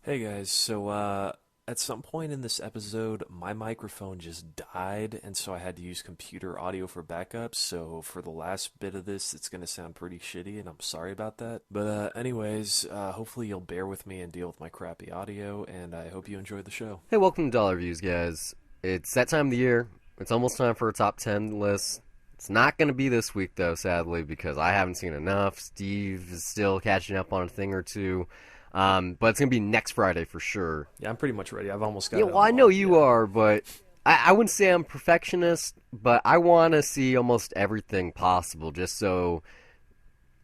Hey guys, at some point in this episode, my microphone just died, and so I had to use computer audio for backup. So for the last bit of this, it's gonna sound pretty shitty, and I'm sorry about that. But hopefully you'll bear with me and deal with my crappy audio, and I hope you enjoyed the show. Hey, welcome to Dollar Views, guys. It's that time of the year. It's almost time for a top 10 list. It's not going to be this week, though, sadly, because I haven't seen enough. Steve is still catching up on a thing or two. But it's going to be next Friday for sure. Yeah, I'm pretty much ready. I've almost got Yeah, it well, I on know lock. you Yeah. are, but I wouldn't say I'm perfectionist, but I want to see almost everything possible just so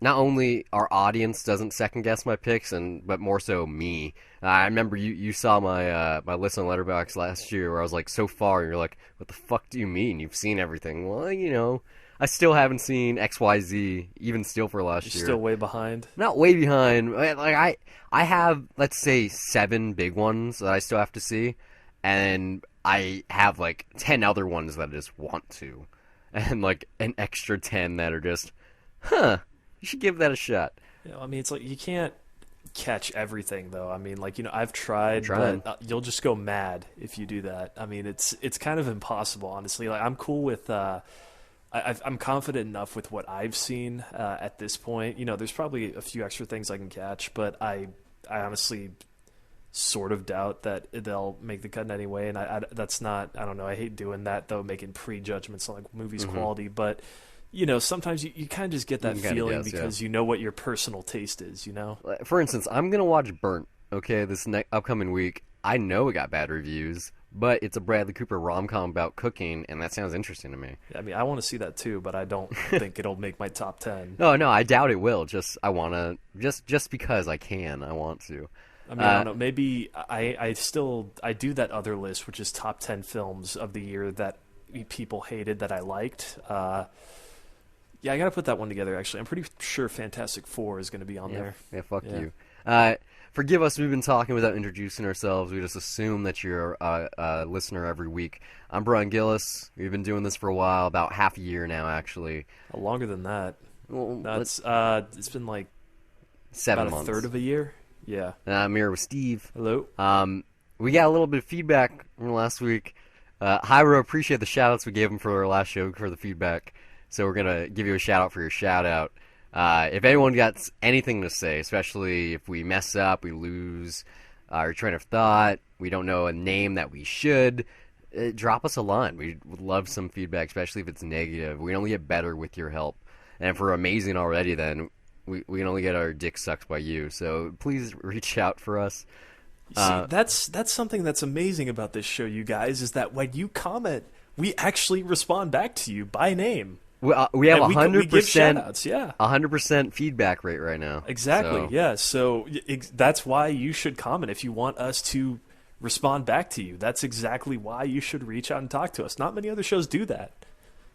not only our audience doesn't second guess my picks, but more so me. I remember you saw my list on Letterboxd last year where I was like, so far, and you're like, what the fuck do you mean you've seen everything? Well, I still haven't seen XYZ, even still for last You're year. still way behind. Not way behind. I have, let's say, 7 big ones that I still have to see, and I have like 10 other ones that I just want to, and like an extra 10 that are just, huh. You should give that a shot. I mean, it's like you can't catch everything though. I mean, I've I'm tried, but trying. you'll just go mad if you do that. I mean, it's kind of impossible, honestly. Like I'm cool with I'm confident enough with what I've seen at this point. There's probably a few extra things I can catch, but I honestly sort of doubt that they'll make the cut anyway. And that's not, I don't know. I hate doing that though, making prejudgments on like movies Hmm. quality, but. Sometimes you kind of just get You that can kind of feeling guess, yeah. because you know what your personal taste is. For instance, I'm gonna watch Burnt. Okay, this upcoming week. I know it got bad reviews, but it's a Bradley Cooper rom-com about cooking, and that sounds interesting to me. I mean, I want to see that too, but I don't think it'll make my top 10. No, no, I doubt it will. I wanna just because I can, I want to. I mean, I Uh, don't know. Maybe I do that other list, which is top 10 films of the year that people hated that I liked. Yeah, I got to put that one together, actually. I'm pretty sure Fantastic Four is going to be on yeah, there. yeah, fuck Yeah. you. Forgive us, we've been talking without introducing ourselves. We just assume that you're a listener every week. I'm Brian Gillis. We've been doing this for a while, about half a year now, actually. Longer than that. Well, That's it's been like seven about a months. third of a year. Yeah. I'm here with Steve. Hello. We got a little bit of feedback from last week. Hyro, appreciate the shout-outs we gave him for our last show for the feedback. So we're going to give you a shout-out for your shout-out. If anyone got anything to say, especially if we mess up, we lose our train of thought, we don't know a name that we should, drop us a line. We would love some feedback, especially if it's negative. We only get better with your help. And if we're amazing already, then we can only get our dick sucked by you. So please reach out for us. See, that's something that's amazing about this show, you guys, is that when you comment, we actually respond back to you by name. We have And we give 100%, shout-outs, yeah. 100% feedback rate right now. Exactly, So, yeah. So that's why you should comment if you want us to respond back to you. That's exactly why you should reach out and talk to us. Not many other shows do that.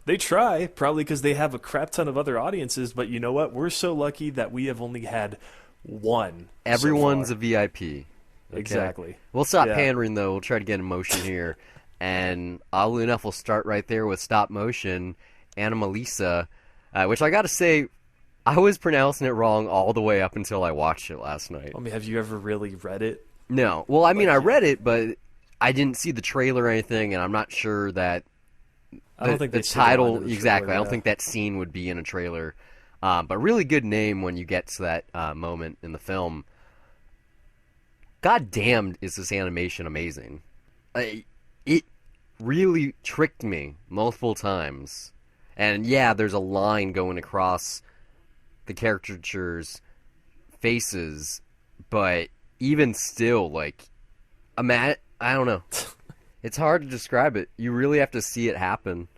They try, probably because they have a crap ton of other audiences, but you know what? We're so lucky that we have only had one. everyone's so a VIP. Okay? Exactly. We'll stop Yeah. pandering, though. We'll try to get in motion here. And oddly enough, we'll start right there with stop motion, Anomalisa, which I gotta say, I was pronouncing it wrong all the way up until I watched it last night. I mean, have you ever really read it? No. Well, I mean, Like, I read it, but I didn't see the trailer or anything, and I'm not sure that I don't think the they said the line title in the exactly. I trailer, don't yeah. think that scene would be in a trailer, but really good name when you get to that moment in the film. God damn, is this animation amazing? It really tricked me multiple times, and yeah, there's a line going across the caricatures' faces, but even still, like, I don't know. It's hard to describe it. You really have to see it happen.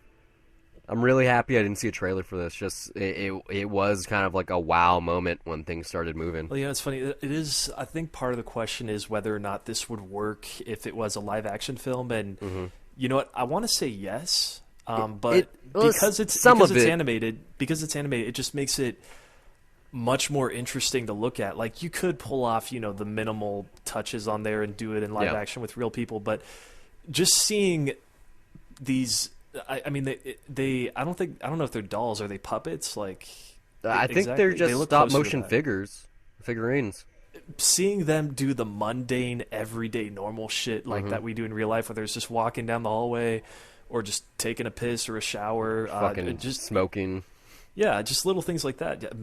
I'm really happy I didn't see a trailer for this. Just it was kind of like a wow moment when things started moving. Well, it's funny. It is. I think part of the question is whether or not this would work if it was a live action film. And you know what? I want to say yes, but well, because it's some because of it's it. animated, it just makes it much more interesting to look at. Like you could pull off, the minimal touches on there and do it in live Yeah. action with real people, but just seeing these. I mean, they. I don't know if they're dolls. Are they puppets? Like, I think exactly. they're They just look stop closer to motion that. figurines. seeing them do the mundane, everyday, normal shit like that we do in real life, whether it's just walking down the hallway or just taking a piss or a shower, Fucking just smoking. yeah, just little things like that.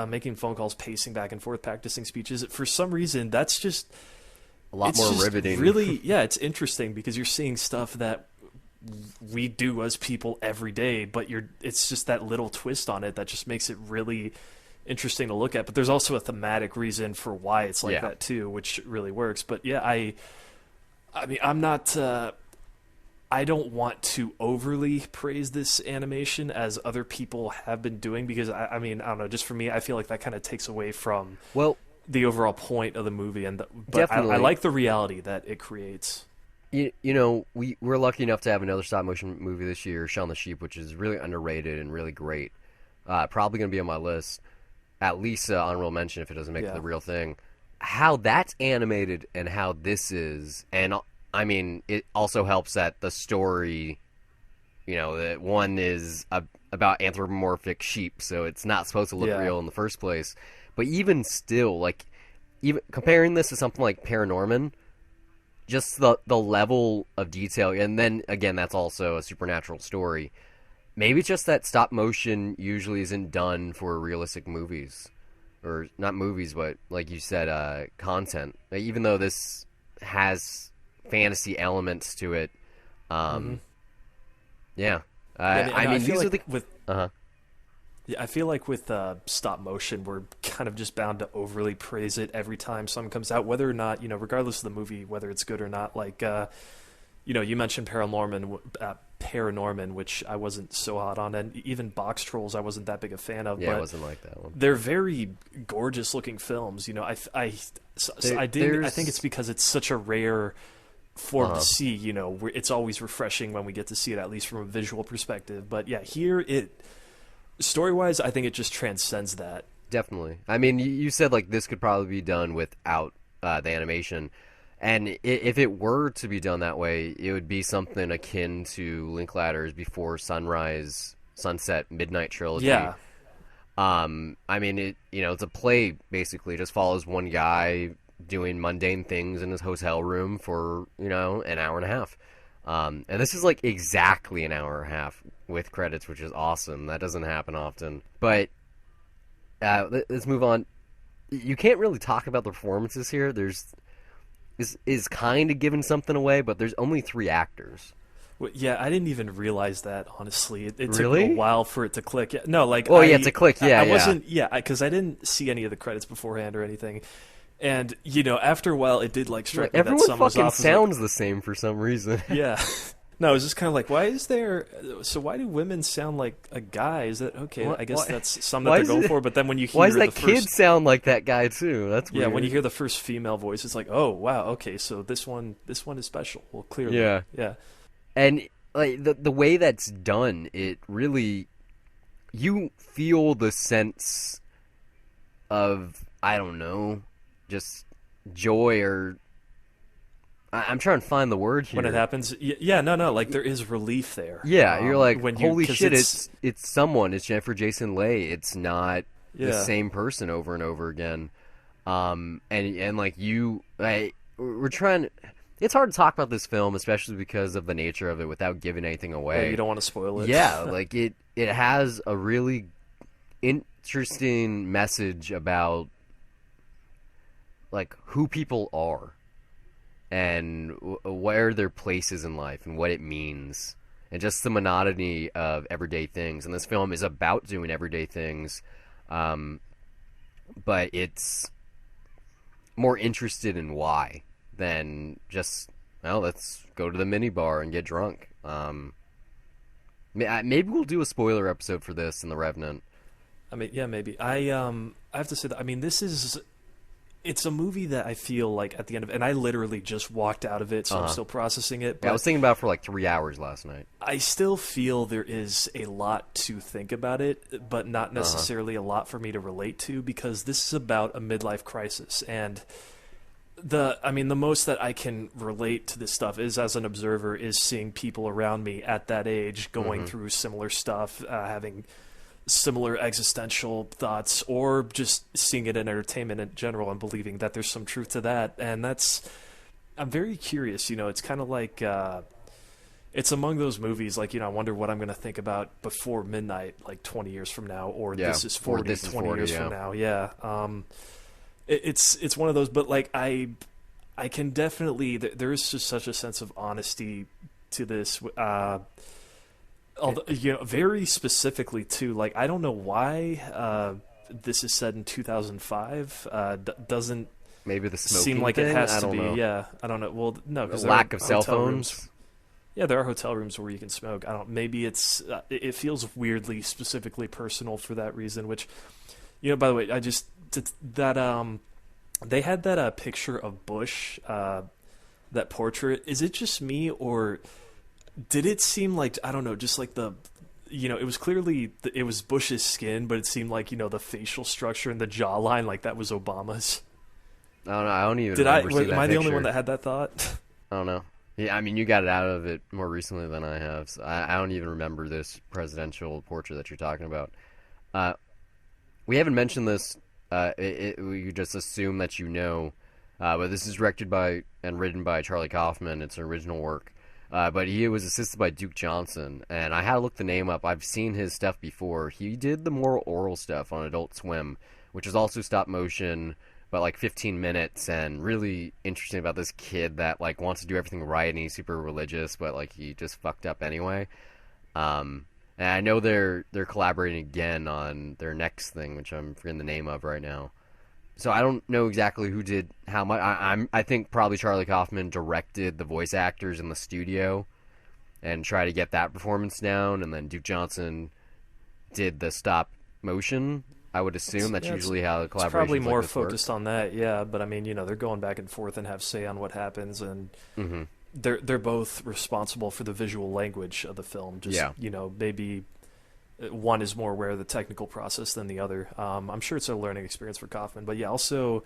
Making phone calls, pacing back and forth, practicing speeches. For some reason, that's just A lot more riveting. Really, yeah, it's interesting because you're seeing stuff that we do as people every day, but it's just that little twist on it that just makes it really interesting to look at. But there's also a thematic reason for why it's like that too, which really works. But yeah, I mean, I'm not. I don't want to overly praise this animation as other people have been doing because I mean, I don't know. Just for me, I feel like that kind of takes away from the overall point of the movie. But I like the reality that it creates. You know, we're lucky enough to have another stop motion movie this year, Shaun the Sheep, which is really underrated and really great. Probably going to be on my list. At least honorable mention if it doesn't make it the real thing. How that's animated and how this is, and I mean, it also helps that the story, you know, that one is about anthropomorphic sheep, so it's not supposed to look real in the first place. But even still, like, even comparing this to something like Paranorman, just the level of detail, and then again, that's also a supernatural story. Maybe it's just that stop motion usually isn't done for realistic movies, or not movies, but like you said, content. Like, even though this has fantasy elements to it, I mean, these are the Yeah, I feel like with stop motion, we're kind of just bound to overly praise it every time something comes out, whether or not, you know, regardless of the movie, whether it's good or not. Like, you know, you mentioned Paranorman, which I wasn't so hot on, and even Box Trolls I wasn't that big a fan of. Yeah, but I wasn't like that one. They're very gorgeous looking films. You know, I think it's because it's such a rare form to see. You know, it's always refreshing when we get to see it, at least from a visual perspective. But yeah, here story-wise, I think it just transcends that. Definitely. I mean, you said like this could probably be done without the animation. And if it were to be done that way, it would be something akin to Linklater's Before Sunrise, Sunset, Midnight trilogy. Yeah. I mean, it's a play, basically. It just follows one guy doing mundane things in his hotel room for, an hour and a half. And this is like exactly an hour and a half with credits, which is awesome. That doesn't happen often. But let's move on. You can't really talk about the performances here. Is kind of giving something away, but there's only 3 actors. Well, yeah, I didn't even realize that, honestly. It took Really? me a while for it to click. Yeah, no, like... to click, yeah, I wasn't... Yeah, because I didn't see any of the credits beforehand or anything. And, after a while, it did, strike me that Everyone some was fucking off. sounds the same for some reason. Yeah. No, it was just kind of like, why do women sound like a guy? Is that okay? I guess that's something that they're going for. But then when you hear why does that kid sound like that guy too? That's weird. Yeah, when you hear the first female voice, it's like, oh wow, okay, so this one is special. Well, clearly, yeah. And like the way that's done, it really, you feel the sense of, I don't know, just joy, or I'm trying to find the word here. When it happens, no, like there is relief there. Yeah, you're like, holy shit, it's someone. It's Jennifer Jason Leigh. It's not the same person over and over again. And like we're trying. It's hard to talk about this film, especially because of the nature of it, without giving anything away. Yeah, you don't want to spoil it. Yeah, like it has a really interesting message about like who people are. And where their place is in life and what it means, and just the monotony of everyday things. And this film is about doing everyday things, but it's more interested in why than just, well, let's go to the minibar and get drunk. Maybe we'll do a spoiler episode for this in The Revenant. I mean, yeah, maybe. I have to say that, I mean, it's a movie that I feel like at the end of it, and I literally just walked out of it, so I'm still processing it. But I was thinking about it for like 3 hours last night. I still feel there is a lot to think about it, but not necessarily a lot for me to relate to, because this is about a midlife crisis. And the most that I can relate to this stuff is, as an observer, is seeing people around me at that age going through similar stuff, having similar existential thoughts, or just seeing it in entertainment in general and believing that there's some truth to that. And I'm very curious. It's kind of like it's among those movies. Like, I wonder what I'm going to think about Before Midnight, like 20 years from now, or Yeah, This Is or 40, This Is 20 40, years yeah. from now. Yeah. It's one of those, but like I can definitely there is just such a sense of honesty to this. Although, very specifically too. Like, I don't know why this is said in 2005. Doesn't Maybe the smoking seem like thing? it has I to don't be. know. Yeah, I don't know. Well, no, The because lack of cell phones. Rooms. Yeah, there are hotel rooms where you can smoke. I don't. Maybe it feels weirdly specifically personal for that reason. Which, by the way, that they had that picture of Bush, that portrait. Is it just me, or did it seem like, I don't know, just like it was clearly it was Bush's skin, but it seemed like the facial structure and the jawline, like that was Obama's. I don't know. I don't even remember seeing that Am I the only picture. one that had that thought? I don't know. Yeah, I mean, you got it out of it more recently than I have. So I don't even remember this presidential portrait that you're talking about. We haven't mentioned this. We just assume that but this is directed by and written by Charlie Kaufman. It's an original work. But he was assisted by Duke Johnson, and I had to look the name up. I've seen his stuff before. He did the more oral stuff on Adult Swim, which is also stop motion, but like 15 minutes, and really interesting about this kid that like wants to do everything right, and he's super religious, but like he just fucked up anyway. And I know they're collaborating again on their next thing, which I'm forgetting the name of right now. So I don't know exactly who did how much. I think probably Charlie Kaufman directed the voice actors in the studio and tried to get that performance down, and then Duke Johnson did the stop motion. I would assume that's usually how the collaboration. It's probably more like focused on that, yeah. But I mean, they're going back and forth and have say on what happens, and they're both responsible for the visual language of the film. Just maybe one is more aware of the technical process than the other. I'm sure it's a learning experience for Kaufman, but yeah, also,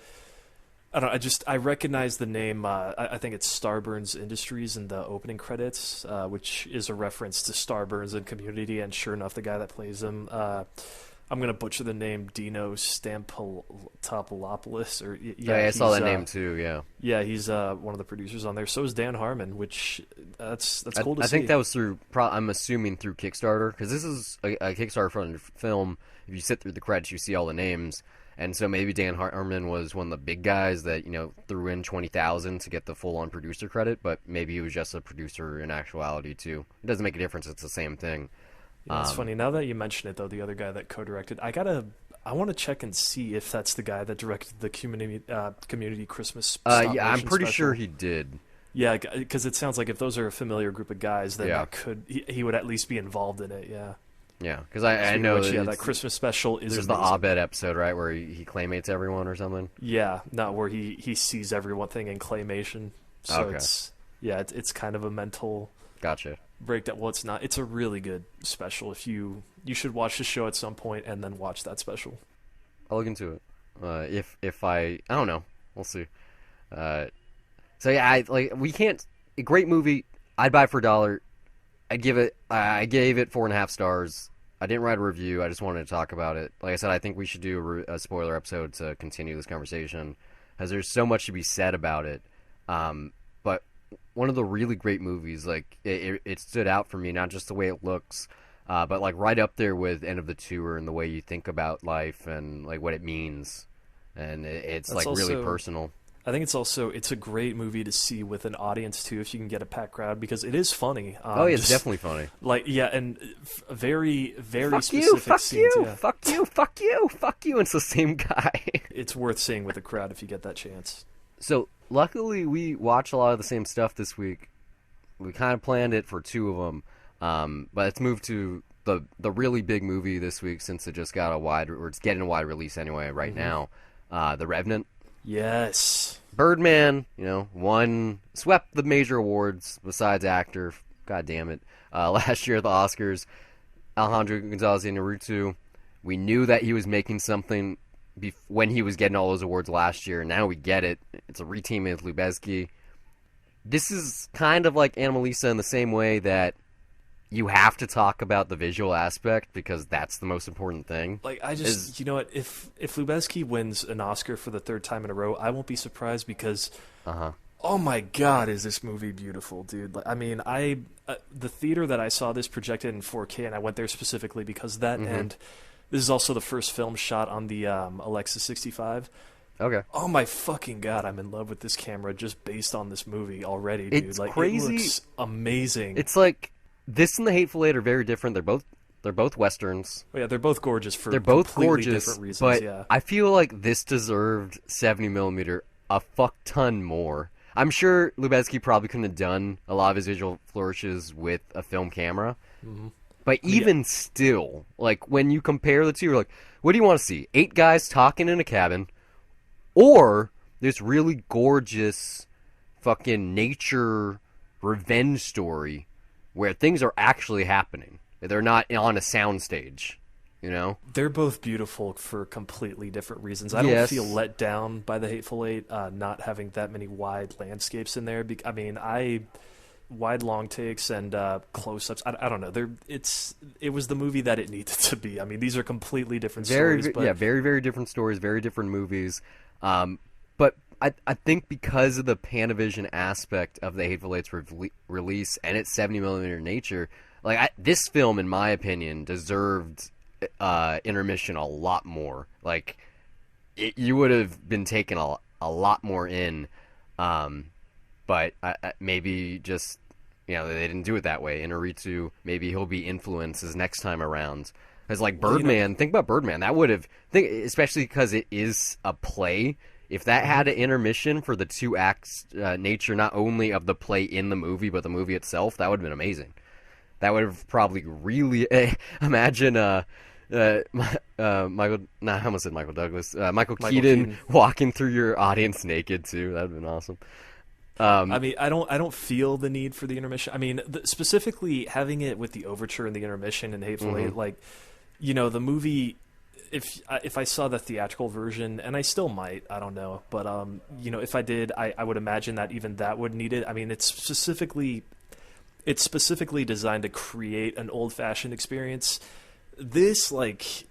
I don't know, I recognize the name, I think it's Starburns Industries in the opening credits, which is a reference to Starburns and Community, and sure enough, the guy that plays him, I'm going to butcher the name, Dino Stampopoulos, or yeah, I saw that name too, yeah. Yeah, he's one of the producers on there. So is Dan Harmon, which that's cool to see. I think that was through, I'm assuming through Kickstarter, because this is a Kickstarter film. If you sit through the credits, you see all the names, and so maybe Dan Harmon was one of the big guys that threw in $20,000 to get the full-on producer credit, but maybe he was just a producer in actuality too. It doesn't make a difference; it's the same thing. Yeah, it's funny. Now that you mention it, though, the other guy that co-directed, I want to check and see if that's the guy that directed the community Christmas. Yeah, I'm pretty special. sure he did. Yeah, because it sounds like if those are a familiar group of guys, then he would at least be involved in it. Yeah. Yeah, because I know that Christmas special is. There's amazing. the Abed episode, right, where he claymates everyone or something. Yeah, not where he sees everything in claymation. So okay. It's kind of a mental. Gotcha. Breakdown. Well, it's not. It's a really good special. If you should watch the show at some point and then watch that special. I'll look into it. If I don't know, we'll see. So yeah, we can't. A great movie. I'd buy it for $1. I gave it 4.5 stars. I didn't write a review. I just wanted to talk about it. Like I said, I think we should do a spoiler episode to continue this conversation, as there's so much to be said about it. But one of the really great movies, like it stood out for me, not just the way it looks, but like right up there with End of the Tour and the way you think about life and like what it means, and it's That's like really also, personal. I think it's a great movie to see with an audience too, if you can get a packed crowd, because it is funny. Oh yeah, it's definitely funny. Like and very fuck specific you, scenes. Fuck you. It's the same guy. It's worth seeing with a crowd if you get that chance. So luckily we watched a lot of the same stuff this week. We kind of planned it for 2 of them, but let's move to the really big movie this week, since it just got it's getting a wide release anyway right now. The Revenant. Yes. Birdman, swept the major awards besides actor. God damn it. Last year at the Oscars, Alejandro González Iñárritu. We knew that he was making something when he was getting all those awards last year. Now we get it. It's a reteaming with Lubezki. This is kind of like Anomalisa in the same way that you have to talk about the visual aspect because that's the most important thing. Like, I just, you know what? If Lubezki wins an Oscar for the third time in a row, I won't be surprised because, oh my God, is this movie beautiful, dude? Like, I mean, the theater that I saw this projected in 4K, and I went there specifically because of that. And this is also the first film shot on the Alexa 65. Okay. Oh my fucking God, I'm in love with this camera just based on this movie already, dude. It's Like, crazy. It looks amazing. It's like this and The Hateful Eight are very different. They're both westerns. Oh, yeah, they're both gorgeous for They're both completely gorgeous, different reasons. but Yeah. I feel like this deserved 70 millimeter a fuck ton more. I'm sure Lubezki probably couldn't have done a lot of his visual flourishes with a film camera. But even still, like when you compare the two, you're like, what do you want to see? 8 guys talking in a cabin, or this really gorgeous fucking nature revenge story where things are actually happening. They're not on a soundstage, you know? They're both beautiful for completely different reasons. I don't feel let down by The Hateful Eight not having that many wide landscapes in there. I mean, wide long takes and close-ups. I don't know. It was the movie that it needed to be. I mean, these are completely different stories. But very, very different stories, very different movies. But I think because of the Panavision aspect of the Hateful Eight's release and its 70 millimeter nature, like this film, in my opinion, deserved intermission a lot more. Like you would have been taken a lot more in, but maybe just they didn't do it that way. Inarritu, maybe he'll be influenced his next time around. Because like Birdman, think about Birdman. That would have, especially because it is a play. If that had an intermission for the 2 acts nature, not only of the play in the movie, but the movie itself, that would have been amazing. That would have probably really imagine Michael. Nah, I almost said Michael Douglas. Michael Keaton walking through your audience naked too. That would have been awesome. I mean, I don't feel the need for the intermission. I mean, specifically having it with the overture and the intermission and Hateful Eight, like, the movie. If I saw the theatrical version, and I still might, I don't know, but if I did, I would imagine that even that would need it. I mean, it's specifically designed to create an old-fashioned experience. This, like,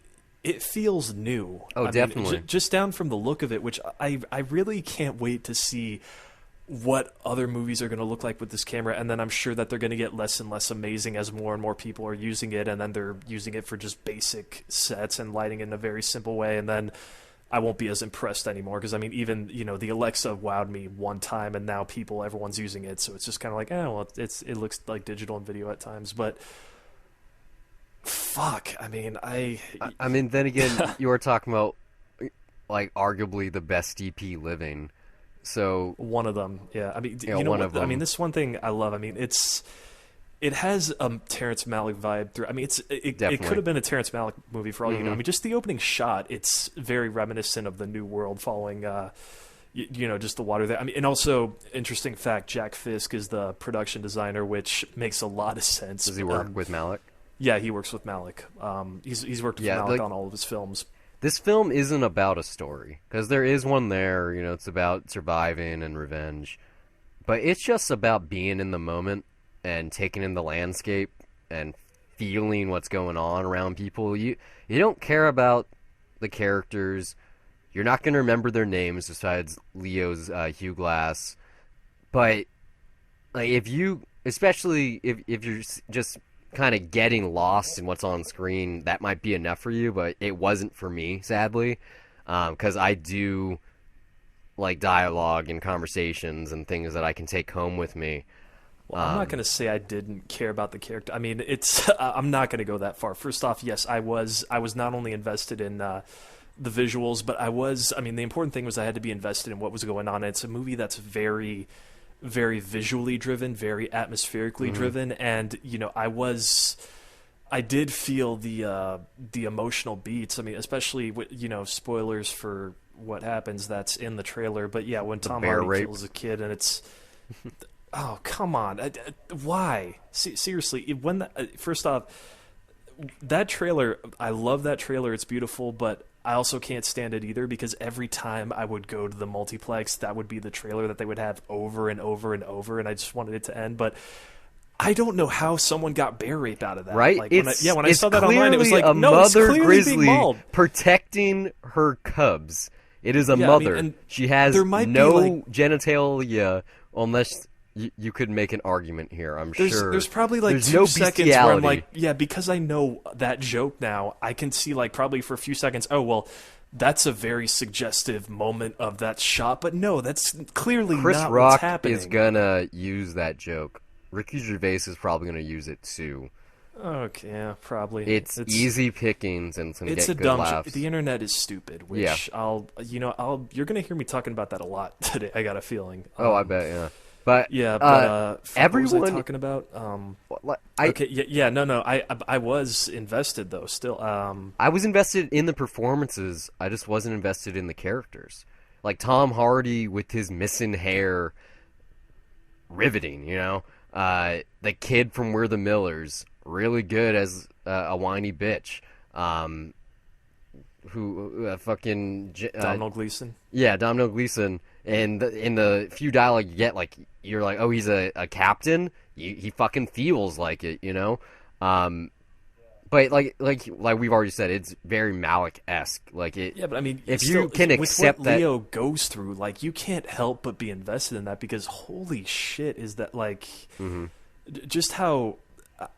it feels new. Oh, definitely. Just down from the look of it, which I really can't wait to see what other movies are going to look like with this camera, and then I'm sure that they're going to get less and less amazing as more and more people are using it, and then they're using it for just basic sets and lighting in a very simple way, and then I won't be as impressed anymore, because I mean, even the Alexa wowed me one time, and now everyone's using it, so it's just kind of like, well, it looks like digital and video at times, but fuck, I mean, I mean, then again, you are talking about like arguably the best DP living. So one of them, yeah. I mean, one of them. I mean, this one thing I love. I mean, it has a Terrence Malick vibe through. I mean, it could have been a Terrence Malick movie for all you know. I mean, just the opening shot, it's very reminiscent of the New World following, just the water there. I mean, and also interesting fact, Jack Fisk is the production designer, which makes a lot of sense. Does he work with Malick? Yeah, he works with Malick. He's worked with Malick on all of his films. This film isn't about a story, because there is one there, it's about surviving and revenge, but it's just about being in the moment and taking in the landscape and feeling what's going on around people. You don't care about the characters, you're not going to remember their names besides Leo's Hugh Glass, but like especially if you're just kind of getting lost in what's on screen, that might be enough for you, but it wasn't for me, sadly, because I do like dialogue and conversations and things that I can take home with me. Well, I'm not going to say I didn't care about the character. I mean, I'm not going to go that far. First off, yes, I was not only invested in the visuals, but the important thing was I had to be invested in what was going on. It's a movie that's very, very visually driven, very atmospherically driven, and I did feel the emotional beats. I mean, especially with spoilers for what happens that's in the trailer. But yeah, when Tom Hardy kills a kid, and it's oh come on, why? Seriously, first off, that trailer, I love that trailer. It's beautiful, but I also can't stand it either, because every time I would go to the multiplex, that would be the trailer that they would have over and over and over, and I just wanted it to end. But I don't know how someone got bear rape out of that. Right? Like, when I it's saw that online, it was like, a no, it's mother clearly being grizzly mauled. protecting her cubs. It is a Yeah, I mean, mother. and She has there might be, no like, genitalia, unless you could make an argument here. I'm sure there's probably like there's 2 no seconds where I'm bestiality. like, yeah, because I know that joke now, I can see like probably for a few seconds, oh well, that's a very suggestive moment of that shot, but no, that's clearly Chris not what's Rock happening. is gonna use that joke. Ricky Gervais is probably gonna use it too. Okay, yeah, probably. It's easy pickings and it's gonna It's get a good dumb. laughs. The internet is stupid. Which you're gonna hear me talking about that a lot today. I got a feeling. Oh, I bet, yeah. But Yeah, but everyone. what was I talking about? Okay, no. I was invested though. Still, I was invested in the performances. I just wasn't invested in the characters. Like Tom Hardy with his missing hair, riveting. The kid from We're the Millers, really good as a whiny bitch. Donald Gleason. Yeah, Domino Gleason. And in the few dialogue you get, like, you're like, oh, he's a captain. He fucking feels like it, But like we've already said, it's very Malick-esque. Like it. Yeah, but I mean, if still, you can with accept what that, Leo goes through, like, you can't help but be invested in that because holy shit, is that like just how.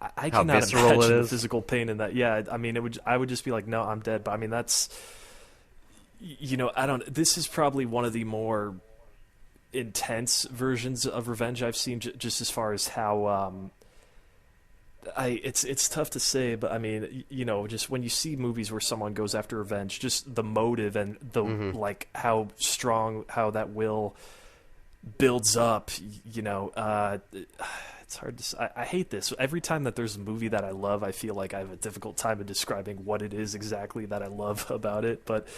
I How cannot visceral imagine it the is. physical pain in that. Yeah, I mean, I would just be like, no, I'm dead. But I mean, that's, I don't. This is probably one of the more intense versions of revenge I've seen. Just as far as how, it's tough to say, but I mean, just when you see movies where someone goes after revenge, just the motive and the like how strong how that will builds up. It's hard to. I hate this. Every time that there's a movie that I love, I feel like I have a difficult time in describing what it is exactly that I love about it. But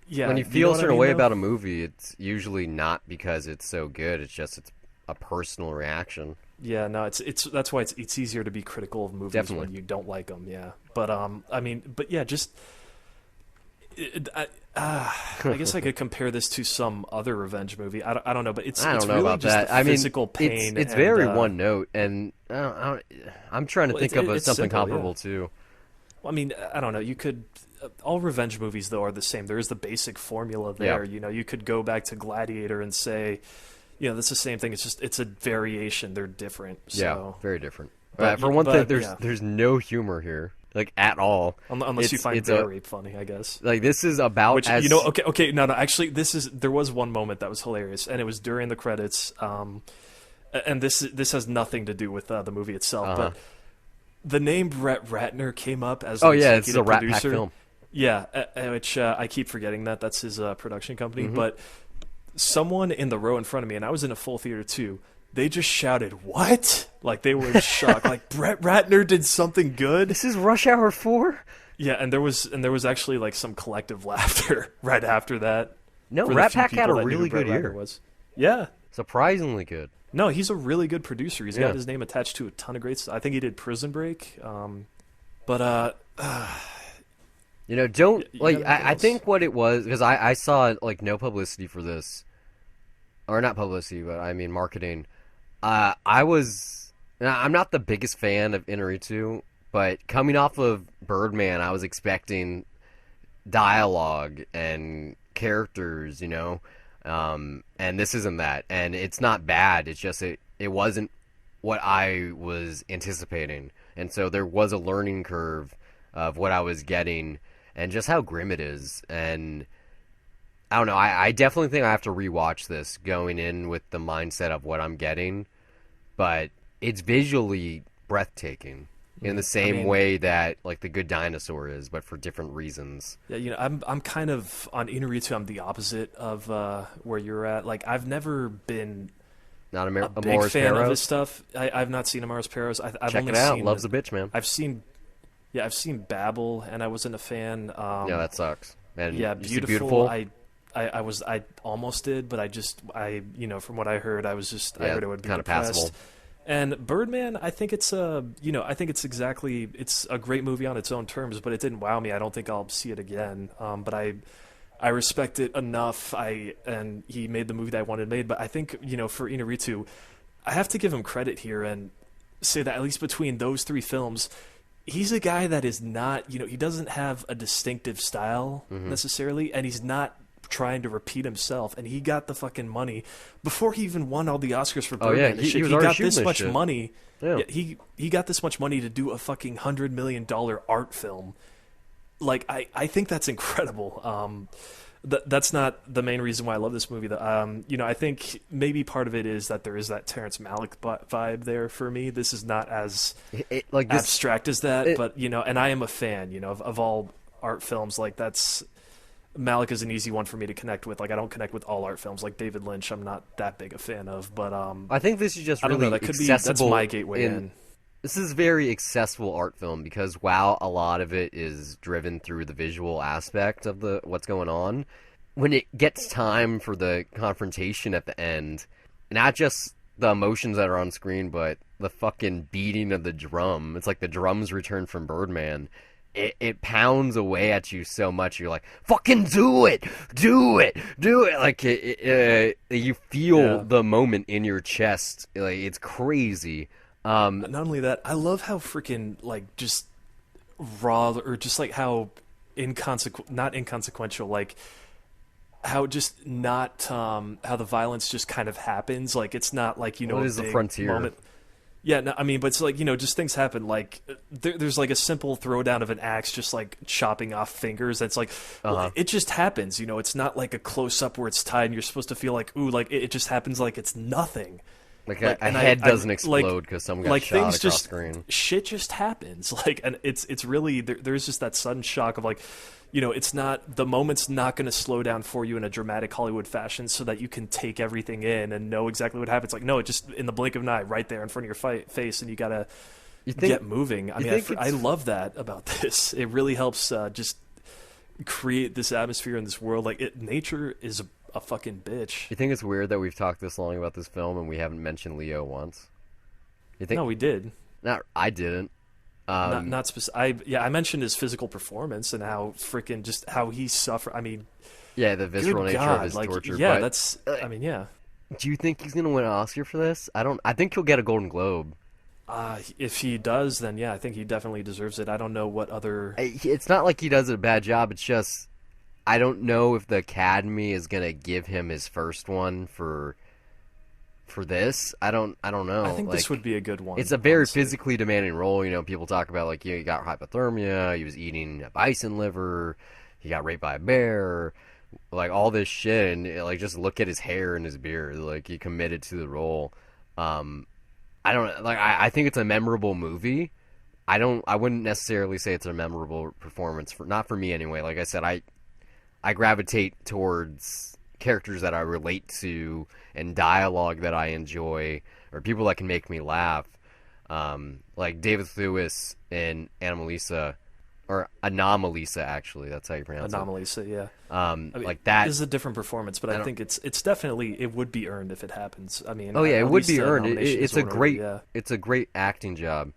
yeah, when you feel a certain way though? about a movie, it's usually not because it's so good. It's a personal reaction. Yeah, no, it's that's why it's easier to be critical of movies Definitely. when you don't like them. Yeah, but I mean, but yeah, just. I guess I could compare this to some other revenge movie. I don't know, but it's I don't it's know really about just that. the I mean, physical pain. it's and, very one note, and I'm trying to Well, think it's- of it's something simple, comparable yeah. too. I mean, I don't know. You could. All revenge movies, though, are the same. There is the basic formula there. Yeah. You could go back to Gladiator and say, that's the same thing. It's a variation. They're different. So. Yeah, very different. But- For one thing, yeah. there's no humor here, like at all. Unless you find it's bear rape funny, I guess. like this is about Which as okay, no. Actually, there was one moment that was hilarious, and it was during the credits. And this has nothing to do with the movie itself, but the name Brett Ratner came up as oh an yeah, it's a executive Rat Pack producer. film. Yeah, which I keep forgetting that's his production company. Mm-hmm. But someone in the row in front of me, and I was in a full theater too. They just shouted, "What?" Like they were in shock. Like Brett Ratner did something good. This is Rush Hour 4? Yeah, and there was actually like some collective laughter right after that. No, for the Rat few Pack had people a that knew really who Brett good Ratner year. Was. Yeah. Surprisingly good. No, he's a really good producer. He's Yeah. got his name attached to a ton of great stuff. I think he did Prison Break. But Don't you like. got anything I else? think what it was because I saw like no publicity for this, or not publicity, but I mean marketing. I'm not the biggest fan of Inaritu, but coming off of Birdman, I was expecting dialogue and characters, and this isn't that, and it's not bad. It's just it wasn't what I was anticipating, and so there was a learning curve of what I was getting and just how grim it is. And I don't know. I definitely think I have to rewatch this going in with the mindset of what I'm getting, but it's visually breathtaking in the same way that like the Good Dinosaur is, but for different reasons. yeah, I'm kind of on Inaritu. I'm the opposite of where you're at. Like I've never been Not a big Amores fan of Perros. his stuff. I've not seen Amores Perros. I've Check only it out. Seen, Loves the bitch, man. I've seen Babel, and I wasn't a fan. Yeah, that sucks. And Yeah, you see beautiful. I almost did, but from what I heard, I heard it would be kind of depressed. passable. And Birdman, I think it's it's a great movie on its own terms, but it didn't wow me. I don't think I'll see it again. But I respect it enough. And he made the movie that I wanted made. But I think for Inaritu, I have to give him credit here and say that at least between those three films, he's a guy that is not, he doesn't have a distinctive style necessarily, and he's not trying to repeat himself. And he got the fucking money before he even won all the Oscars for Birdman. He was he already got shooting this much shit. money. Yeah. He got this much money to do a fucking $100 million art film. Like, I think that's incredible. That's not the main reason why I love this movie. I think maybe part of it is that there is that Terrence Malick vibe there for me. This is not as abstract as that, but and I am a fan, of all art films. Like Malick is an easy one for me to connect with. Like I don't connect with all art films. Like David Lynch, I'm not that big a fan of. But I think this is just I don't really know. That could accessible. That's my gateway in. This is very accessible art film because while a lot of it is driven through the visual aspect of what's going on, when it gets time for the confrontation at the end, not just the emotions that are on screen, but the fucking beating of the drum. It's like the drums return from Birdman. It pounds away at you so much. You're like, fucking do it, do it, do it. Like you feel the moment in your chest. Like it's crazy. Not only that, I love how freaking like just raw or just like how not inconsequential, like how just not how the violence just kind of happens. Like it's not like what is the frontier moment. Yeah, no, I mean, but it's like just things happen. Like there's like a simple throwdown of an axe, just like chopping off fingers. That's like well, it just happens. It's not like a close up where it's tied, and you're supposed to feel like ooh, like it just happens like it's nothing. Like a head doesn't explode because someone got shot across screen. Shit just happens. Like, and it's really there's just that sudden shock of like, it's not the moment's not going to slow down for you in a dramatic Hollywood fashion so that you can take everything in and know exactly what happens. Like, no, it just in the blink of an eye, right there in front of your face, and you gotta get moving. I mean, I love that about this. It really helps just create this atmosphere in this world. Like, nature is a fucking bitch. You think it's weird that we've talked this long about this film and we haven't mentioned Leo once? You think? No, we did. I didn't. Not specific. I mentioned his physical performance and how freaking just how he suffered. I mean, yeah, the visceral nature of his torture. Yeah, but, that's. I mean, yeah. Do you think he's gonna win an Oscar for this? I don't. I think he'll get a Golden Globe. If he does, then yeah, I think he definitely deserves it. I don't know what other. It's not like he does a bad job. It's just I don't know if the Academy is gonna give him his first one for this. I don't know. I think this would be a good one. It's a very physically demanding role. People talk about like he got hypothermia, he was eating a bison liver, he got raped by a bear, like all this shit, and like just look at his hair and his beard. Like he committed to the role. I don't like. I think it's a memorable movie. I wouldn't necessarily say it's a memorable performance not for me anyway. Like I said, I gravitate towards characters that I relate to and dialogue that I enjoy or people that can make me laugh. Like David Lewis in Anomalisa, or Anomalisa, actually. That's how you pronounce Anomalisa, yeah. I mean, like that is a different performance, but I think it's definitely it would be earned if it happens. I mean, it would be earned. It's a great acting job.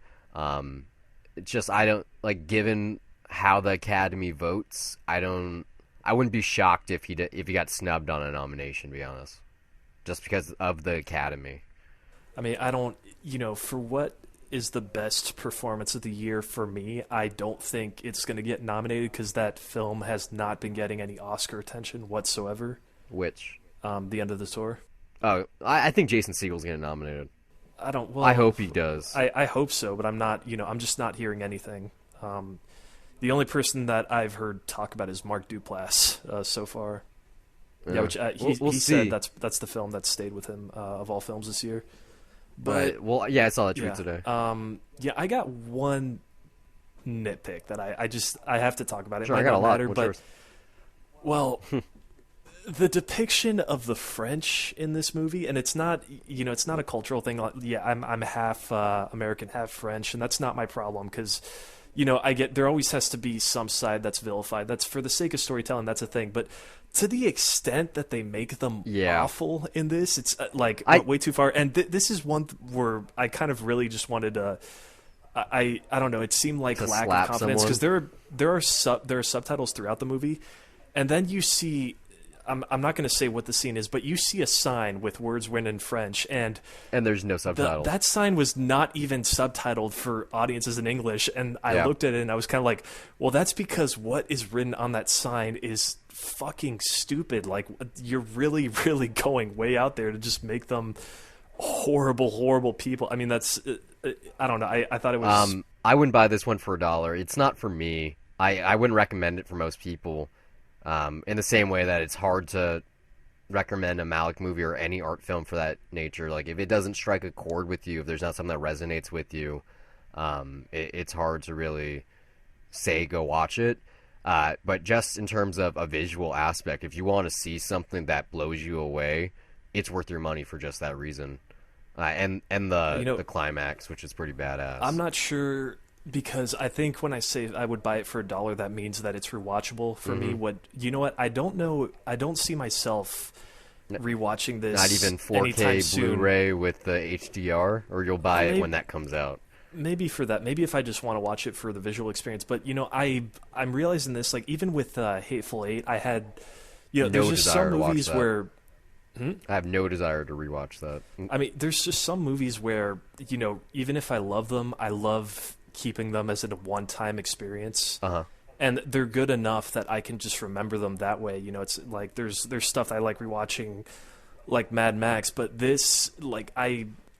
It's just I don't like given how the Academy votes. I wouldn't be shocked if he got snubbed on a nomination, to be honest, just because of the Academy. I mean, I don't, for what is the best performance of the year for me, I don't think it's going to get nominated because that film has not been getting any Oscar attention whatsoever. Which? The End of the Tour. Oh, I think Jason Segel's getting nominated. I hope he does. I hope so, but I'm not, I'm just not hearing anything. The only person that I've heard talk about is Mark Duplass so far. Yeah, which he said that's the film that stayed with him of all films this year. But I saw that tweet today. I got one nitpick that I have to talk about. Sure, I got a lot. But well, the depiction of the French in this movie, and it's not it's not a cultural thing. Yeah, I'm half American, half French, and that's not my problem because. I get there always has to be some side that's vilified. That's for the sake of storytelling. That's a thing. But to the extent that they make them awful in this, it's way too far. And this is one where I kind of really just wanted to. I don't know. It seemed like lack of confidence because there are subtitles throughout the movie, and then you see. I'm not going to say what the scene is, but you see a sign with words written in French, and there's no subtitles. that sign was not even subtitled for audiences in English, and I looked at it and I was kind of like, well, that's because what is written on that sign is fucking stupid. Like, you're really, really going way out there to just make them horrible, horrible people. I mean, that's I don't know. I thought it was. I wouldn't buy this one for $1. It's not for me. I wouldn't recommend it for most people. In the same way that it's hard to recommend a Malick movie or any art film for that nature. Like, if it doesn't strike a chord with you, if there's not something that resonates with you, it's hard to really say go watch it. But just in terms of a visual aspect, if you want to see something that blows you away, it's worth your money for just that reason. And the climax, which is pretty badass. I'm not sure, because I think when I say I would buy it for $1, that means that it's rewatchable for me. What I don't know. I don't see myself rewatching this. Not even 4K Blu-ray with the HDR, or you'll buy it when that comes out. Maybe for that. Maybe if I just want to watch it for the visual experience. But I'm realizing this. Like, even with Hateful Eight, I had there's just some movies where. I have no desire to rewatch that. I mean, there's just some movies where, even if I love them, I love keeping them as a one-time experience. And they're good enough that I can just remember them that way. It's like there's stuff I like rewatching, like Mad Max, but this, like,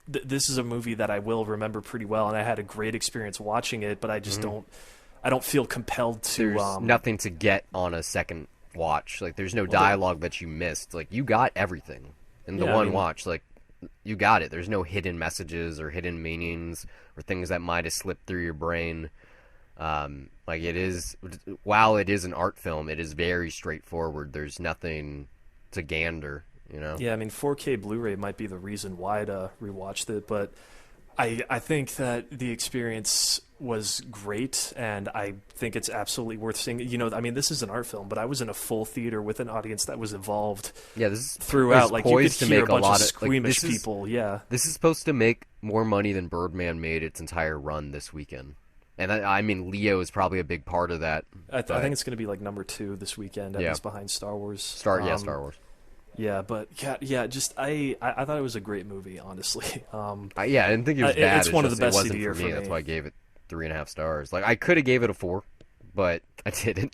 this is a movie that I will remember pretty well, and I had a great experience watching it, but I just don't feel compelled to. There's nothing to get on a second watch. Like, there's no dialogue that you missed. Like, you got everything in the watch. Like, you got it. There's no hidden messages or hidden meanings or things that might have slipped through your brain. Like, it is, while it is an art film, it is very straightforward. There's nothing to gander, Yeah, I mean, 4K Blu-ray might be the reason why to rewatch it, but I think that the experience was great, and I think it's absolutely worth seeing. I mean, this is an art film, but I was in a full theater with an audience that was involved. Yeah, this is throughout. Like, you could hear a bunch of squeamish people. Yeah, this is supposed to make more money than Birdman made its entire run this weekend, and I mean, Leo is probably a big part of that. I think it's going to be like number 2 this weekend, at least behind Star Wars. Star Wars. Yeah, but just I thought it was a great movie, honestly. I didn't think it was bad. It's one of the best of the year for me. That's why I gave it 3.5 stars. Like, I could have gave it a 4, but I didn't.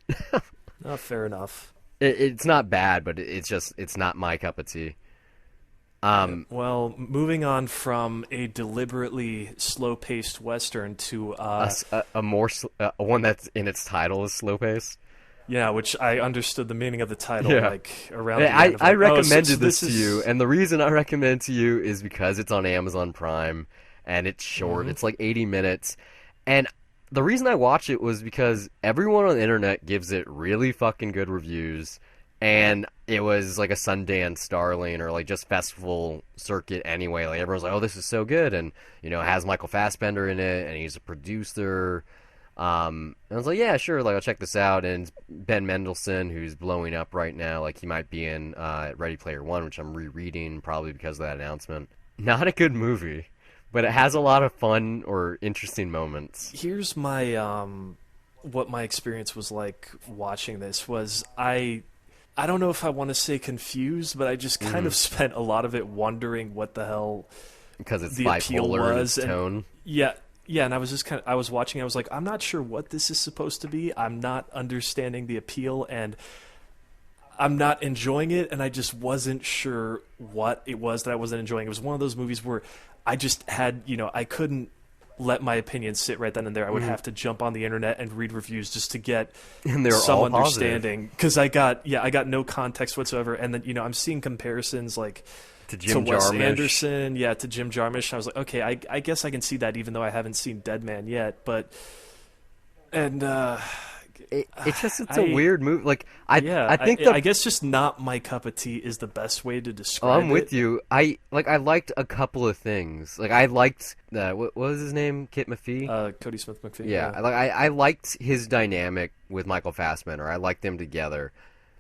Fair enough. It's not bad, but it's not my cup of tea. Well, moving on from a deliberately slow-paced Western to a more one that's in its title is slow-paced. Yeah, which I understood the meaning of the title, like, around the end of, I recommended this to you, and the reason I recommend it to you is because it's on Amazon Prime, and it's short. It's like 80 minutes, and the reason I watched it was because everyone on the internet gives it really fucking good reviews, and it was like a Sundance darling, or like just festival circuit anyway. Like, everyone's like, oh, this is so good, and, it has Michael Fassbender in it, and he's a producer. And I was like, yeah, sure, like, I'll check this out. And Ben Mendelsohn, who's blowing up right now, like, he might be in Ready Player One, which I'm rereading probably because of that announcement. Not a good movie, but it has a lot of fun or interesting moments. Here's my what my experience was like watching this was I don't know if I want to say confused, but I just kind of spent a lot of it wondering what the hell because it's the appeal bipolar was. in tone. Yeah, and I was just I was watching, I was like, I'm not sure what this is supposed to be. I'm not understanding the appeal, and I'm not enjoying it, and I just wasn't sure what it was that I wasn't enjoying. It was one of those movies where I just had, I couldn't let my opinion sit right then and there. I would have to jump on the internet and read reviews just to get some understanding, because I got no context whatsoever. And then, I'm seeing comparisons like to Wes Anderson, to Jim Jarmusch. I was like, okay, I guess I can see that, even though I haven't seen Dead Man yet. But it's a weird movie. Like, I guess just not my cup of tea is the best way to describe it. I'm with you. I liked a couple of things. Like, I liked what was his name? Kit McPhee? Cody Smith McPhee. Yeah. I liked his dynamic with Michael Fassbender. I liked them together.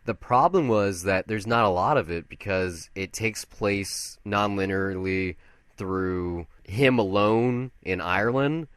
The problem was that there's not a lot of it because it takes place non-linearly through him alone in Ireland.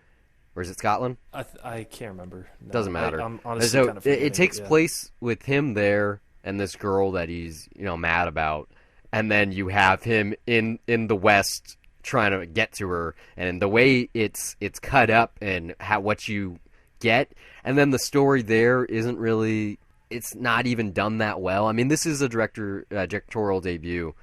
Or is it Scotland? I can't remember. No, Doesn't matter. I'm honestly kind of it takes place with him there and this girl that he's mad about, and then you have him in the West trying to get to her, and the way it's cut up and what you get, and then the story there isn't really, it's not even done that well. I mean, this is a directorial debut,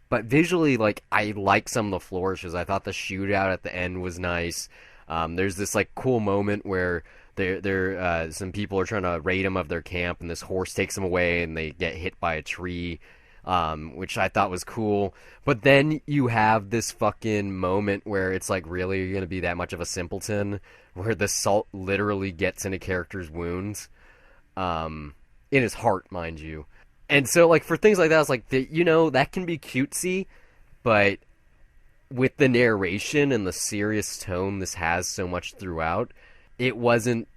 but visually, like, I like some of the flourishes. I thought the shootout at the end was nice. There's this like cool moment where some people are trying to raid them of their camp, and this horse takes them away, and they get hit by a tree, which I thought was cool. But then you have this fucking moment where it's like, really, you're gonna be that much of a simpleton, where the salt literally gets into character's wounds, in his heart, mind you. And so, like, for things like that, it's like, that can be cutesy, but with the narration and the serious tone this has so much throughout, it wasn't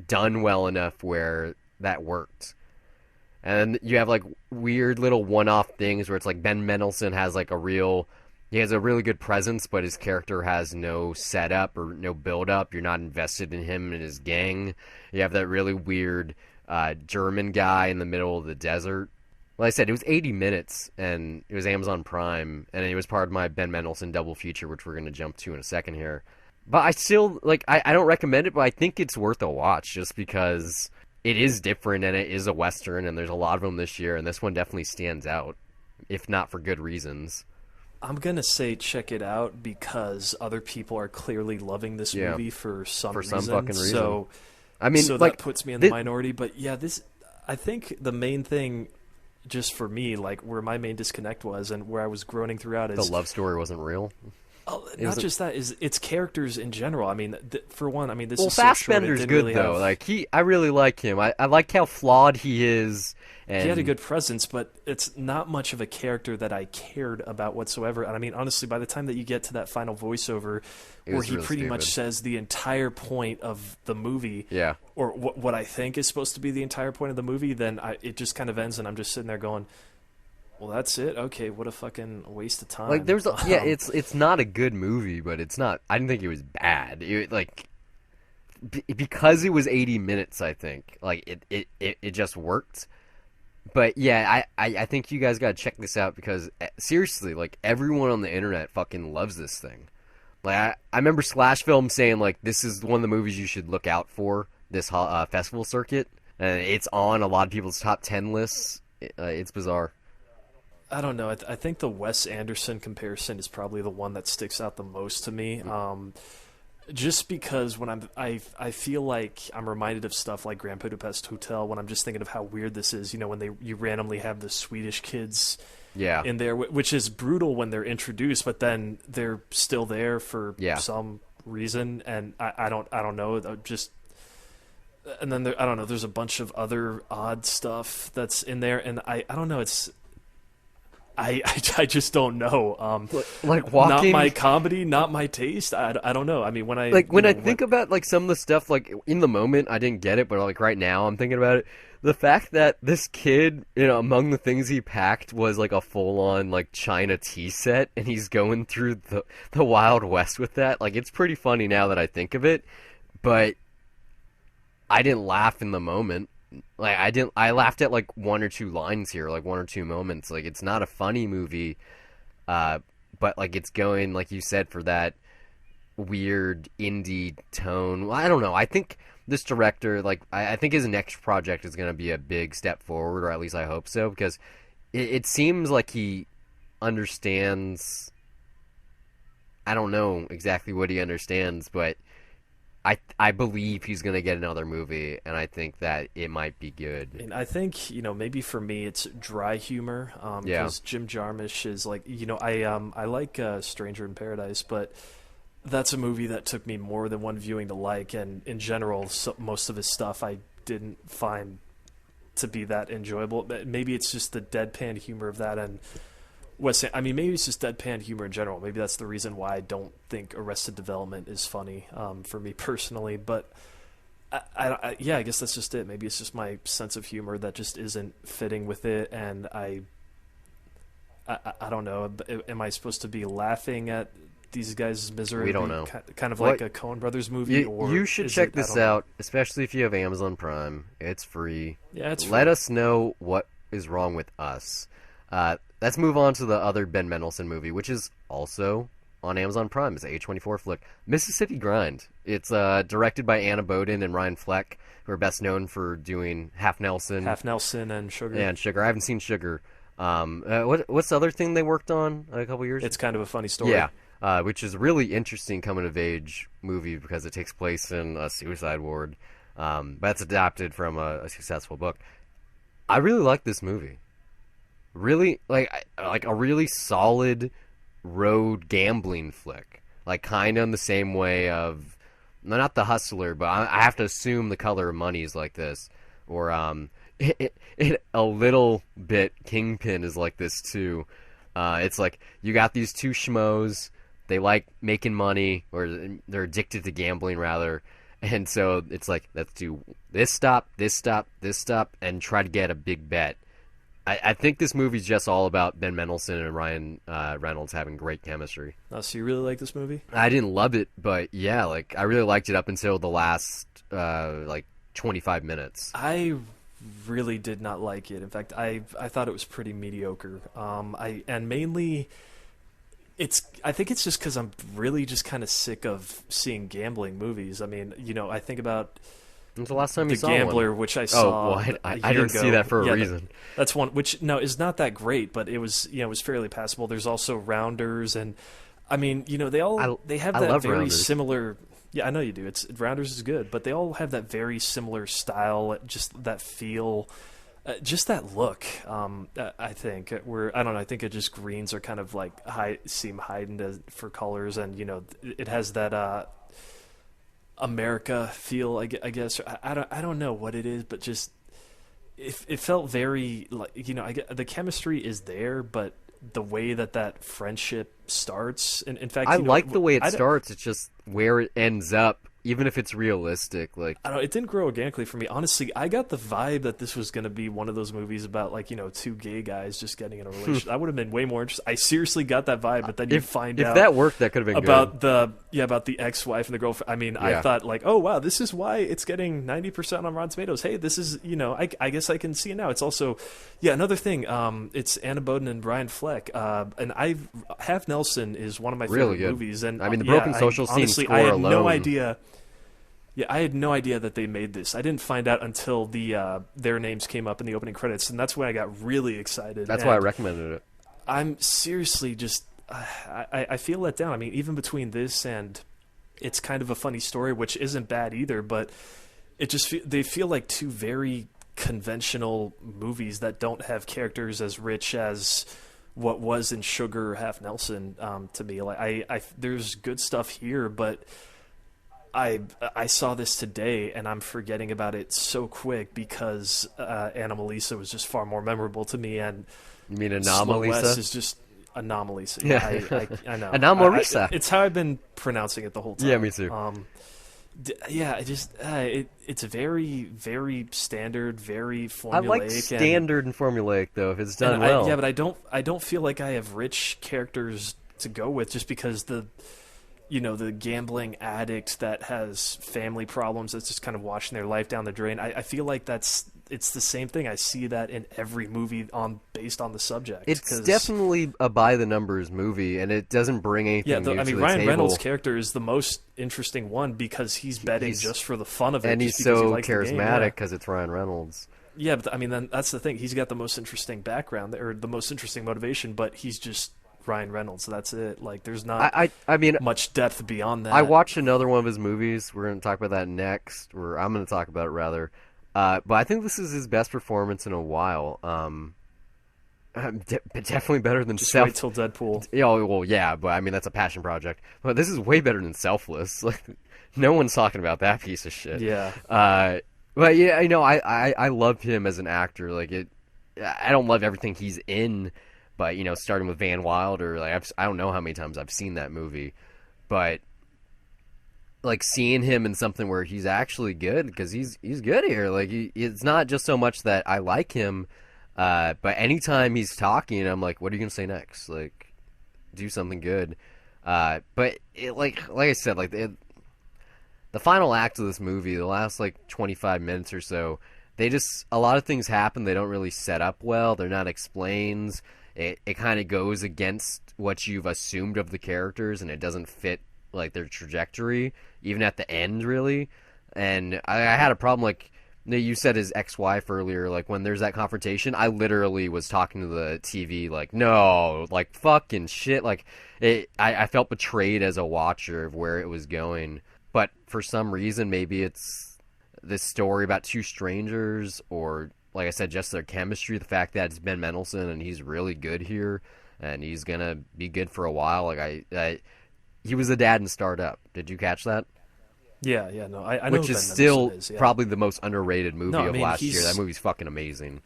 done well enough where that worked. And you have, like, weird little one-off things where it's like Ben Mendelsohn has, like, he has a really good presence, but his character has no setup or no build-up. You're not invested in him and his gang. You have that really weird German guy in the middle of the desert. Like I said, it was 80 minutes, and it was Amazon Prime, and it was part of my Ben Mendelsohn double feature, which we're going to jump to in a second here. But I still, like, I don't recommend it, but I think it's worth a watch, just because it is different, and it is a Western, and there's a lot of them this year, and this one definitely stands out, if not for good reasons. I'm going to say check it out because other people are clearly loving this movie for some fucking reason. So, I mean, so like, that puts me in the minority. But yeah, I think the main thing, just for me, like where my main disconnect was and where I was groaning throughout, is the love story wasn't real. Not just that, is it's characters in general. I mean, for one, I mean, this is Fassbender's good really though. Like, I really like him. I like how flawed he is. And he had a good presence, but it's not much of a character that I cared about whatsoever. And I mean, honestly, by the time that you get to that final voiceover, where he really pretty stupid. much says the entire point of the movie, Yeah. or what I think is supposed to be the entire point of the movie, then it just kind of ends, and I'm just sitting there going, well, that's it? Okay, what a fucking waste of time. Like, it's not a good movie, but it's not. I didn't think it was bad. Because it was 80 minutes, I think, like, it just worked. But yeah, I think you guys gotta check this out because seriously, like, everyone on the internet fucking loves this thing. Like, I remember Slash Film saying, like, this is one of the movies you should look out for this festival circuit, and it's on a lot of people's top 10 lists. It's bizarre. I don't know. I think the Wes Anderson comparison is probably the one that sticks out the most to me. Just because when I feel like I'm reminded of stuff like Grand Budapest Hotel when I'm just thinking of how weird this is. You know, when you randomly have the Swedish kids in there, which is brutal when they're introduced, but then they're still there for some reason, and I don't know. Just and then I don't know. There's a bunch of other odd stuff that's in there, and I don't know. It's I just don't know. Like walking, not my comedy, not my taste. I don't know. I mean, when I think about like some of the stuff, like in the moment, I didn't get it, but like right now, I'm thinking about it. The fact that this kid, among the things he packed was like a full-on like China tea set, and he's going through the Wild West with that. Like, it's pretty funny now that I think of it, but I didn't laugh in the moment. Like, I laughed at like one or two lines here, like one or two moments. Like, it's not a funny movie, but like it's going, like you said, for that weird indie tone. Well, I don't know. I think this director, like, I think his next project is going to be a big step forward, or at least I hope so, because it seems like he understands. I don't know exactly what he understands, but I believe he's going to get another movie, and I think that it might be good. And I think, maybe for me it's dry humor, because Jim Jarmusch is like, I like Stranger in Paradise, but that's a movie that took me more than one viewing to like, and in general, most of his stuff I didn't find to be that enjoyable. But maybe it's just the deadpan humor of that, and maybe it's just deadpan humor in general. Maybe that's the reason why I don't think Arrested Development is funny for me personally. But I guess that's just it. Maybe it's just my sense of humor that just isn't fitting with it, and I don't know. Am I supposed to be laughing at these guys' misery? We don't know. Kind of like a Coen Brothers movie. You should check this out, especially if you have Amazon Prime. It's free. Yeah, it's free. Let us know what is wrong with us? Let's move on to the other Ben Mendelsohn movie, which is also on Amazon Prime. It's an A24 flick, Mississippi Grind. It's directed by Anna Boden and Ryan Fleck, who are best known for doing Half Nelson, and Sugar. Yeah, and Sugar. I haven't seen Sugar. What's the other thing they worked on a couple years? It's kind of a funny story. Yeah, which is a really interesting coming-of-age movie because it takes place in a suicide ward. But it's adapted from a successful book. I really like this movie. Really, like a really solid road gambling flick. Like, kind of in the same way of, not The Hustler, but I have to assume The Color of Money is like this. Or, a little bit Kingpin is like this, too. It's like, you got these two schmoes, they like making money, or they're addicted to gambling, rather. And so it's like, let's do this stop, this stop, this stop, and try to get a big bet. I think this movie's just all about Ben Mendelsohn and Ryan Reynolds having great chemistry. Oh, so you really like this movie? I didn't love it, but yeah, like, I really liked it up until the last 25 minutes. I really did not like it. In fact, I thought it was pretty mediocre. I think it's just because I'm really just kind of sick of seeing gambling movies. I mean, I think about When's the last time you saw Gambler, one? which I saw. Oh, well, I didn't see that for a reason. That's one which is not that great, but it was it was fairly passable. There's also Rounders, and I mean they have that very Rounders. similar. Yeah, I know you do. Rounders is good, but they all have that very similar style, just that feel. Just that look, I think, I don't know. I think it just greens are kind of like seem heightened for colors, and it has that America feel. I guess I don't know what it is, but just it felt very like the chemistry is there, but the way that friendship starts, and in fact, I like the way it starts. It's just where it ends up. Even if it's realistic, like, I don't know, it didn't grow organically for me. Honestly, I got the vibe that this was going to be one of those movies about two gay guys just getting in a relationship. I would have been way more interested. I seriously got that vibe, but then you find out if that worked, that could have been about good. about the ex-wife and the girlfriend. I mean, Yeah. I thought like, oh wow, this is why it's getting 90% on Rotten Tomatoes. Hey, this is I guess I can see it now. It's also another thing. It's Anna Boden and Brian Fleck, and Half Nelson is one of my favorite movies. And I mean, the Broken Social Scene honestly, score I had alone. no idea. Yeah, I had no idea that they made this. I didn't find out until their names came up in the opening credits, and that's when I got really excited. That's why I recommended it. I'm seriously just I feel let down. I mean, even between this and It's Kind of a Funny Story, which isn't bad either, but it just they feel like two very conventional movies that don't have characters as rich as what was in Sugar or Half Nelson. To me, like I there's good stuff here, but I saw this today, and I'm forgetting about it so quick because Anomalisa was just far more memorable to me. And you mean Slow Anomalisa? West is just Anomalisa. Yeah. I know. Anomalisa. It's how I've been pronouncing it the whole time. Yeah, me too. It's very, very standard, very formulaic. I like standard and formulaic though if it's done well. But I don't feel like I have rich characters to go with just because the gambling addict that has family problems that's just kind of washing their life down the drain. I feel like it's the same thing. I see that in every movie based on the subject. It's definitely a by the numbers movie, and it doesn't bring anything new to the Ryan table. Reynolds' character is the most interesting one because he's betting just for the fun of it, and just he's because so he likes charismatic because it's Ryan Reynolds. Yeah, but I mean, then that's the thing. He's got the most interesting background or the most interesting motivation, but he's just Ryan Reynolds. So that's it. Like, there's not I mean, much depth beyond that. I watched another one of his movies. We're going to talk about that next, or I'm going to talk about it rather. But I think this is his best performance in a while. Definitely better than Just wait till Deadpool. Yeah, but I mean that's a passion project. But this is way better than Selfless. Like, no one's talking about that piece of shit. Yeah. But yeah, I love him as an actor. Like I don't love everything he's in. But, starting with Van Wilder, like I don't know how many times I've seen that movie. But, like, seeing him in something where he's actually good, because he's good here. Like, it's not just so much that I like him, but anytime he's talking, I'm like, what are you going to say next? Like, do something good. But, like I said, like, the final act of this movie, the last, 25 minutes or so, they just a lot of things happen. They don't really set up well. They're not explained. It kind of goes against what you've assumed of the characters, and it doesn't fit like their trajectory, even at the end, really. And I had a problem, like you said his ex-wife earlier, like when there's that confrontation, I literally was talking to the TV like, no, like fucking shit. Like I felt betrayed as a watcher of where it was going. But for some reason, maybe it's this story about two strangers, or like I said, just their chemistry. The fact that it's Ben Mendelsohn and he's really good here, and he's gonna be good for a while. Like he was the dad in Startup. Did you catch that? Yeah, no, I know Which who is Ben still Mendelsohn is, yeah. probably the most underrated movie No, I of mean, last year. That movie's fucking amazing.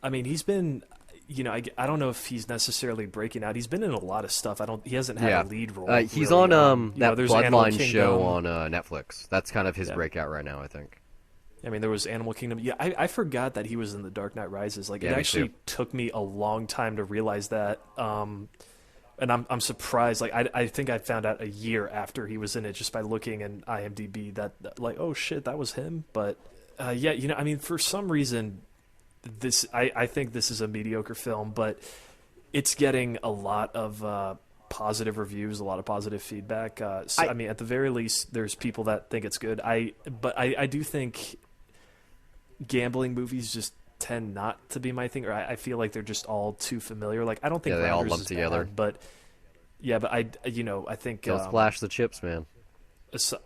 I mean, he's been, I don't know if he's necessarily breaking out. He's been in a lot of stuff. He hasn't had a lead role. He's really on that there's Animal Bloodline show Kingdom. on Netflix. That's kind of his breakout right now, I think. I mean, there was Animal Kingdom. Yeah, I forgot that he was in The Dark Knight Rises. Like, Yeah, it me actually too. took me a long time to realize that. And I'm surprised. Like, I think I found out a year after he was in it just by looking in IMDb that like, oh shit, that was him. But yeah, I mean, for some reason, I think this is a mediocre film, but it's getting a lot of positive reviews, a lot of positive feedback. So I mean, at the very least, there's people that think it's good. But I do think gambling movies just tend not to be my thing, or I feel like they're just all too familiar. Like, I don't think Yeah, they all Rounders lump is together. bad, but yeah, but I think Don't splash the chips, man.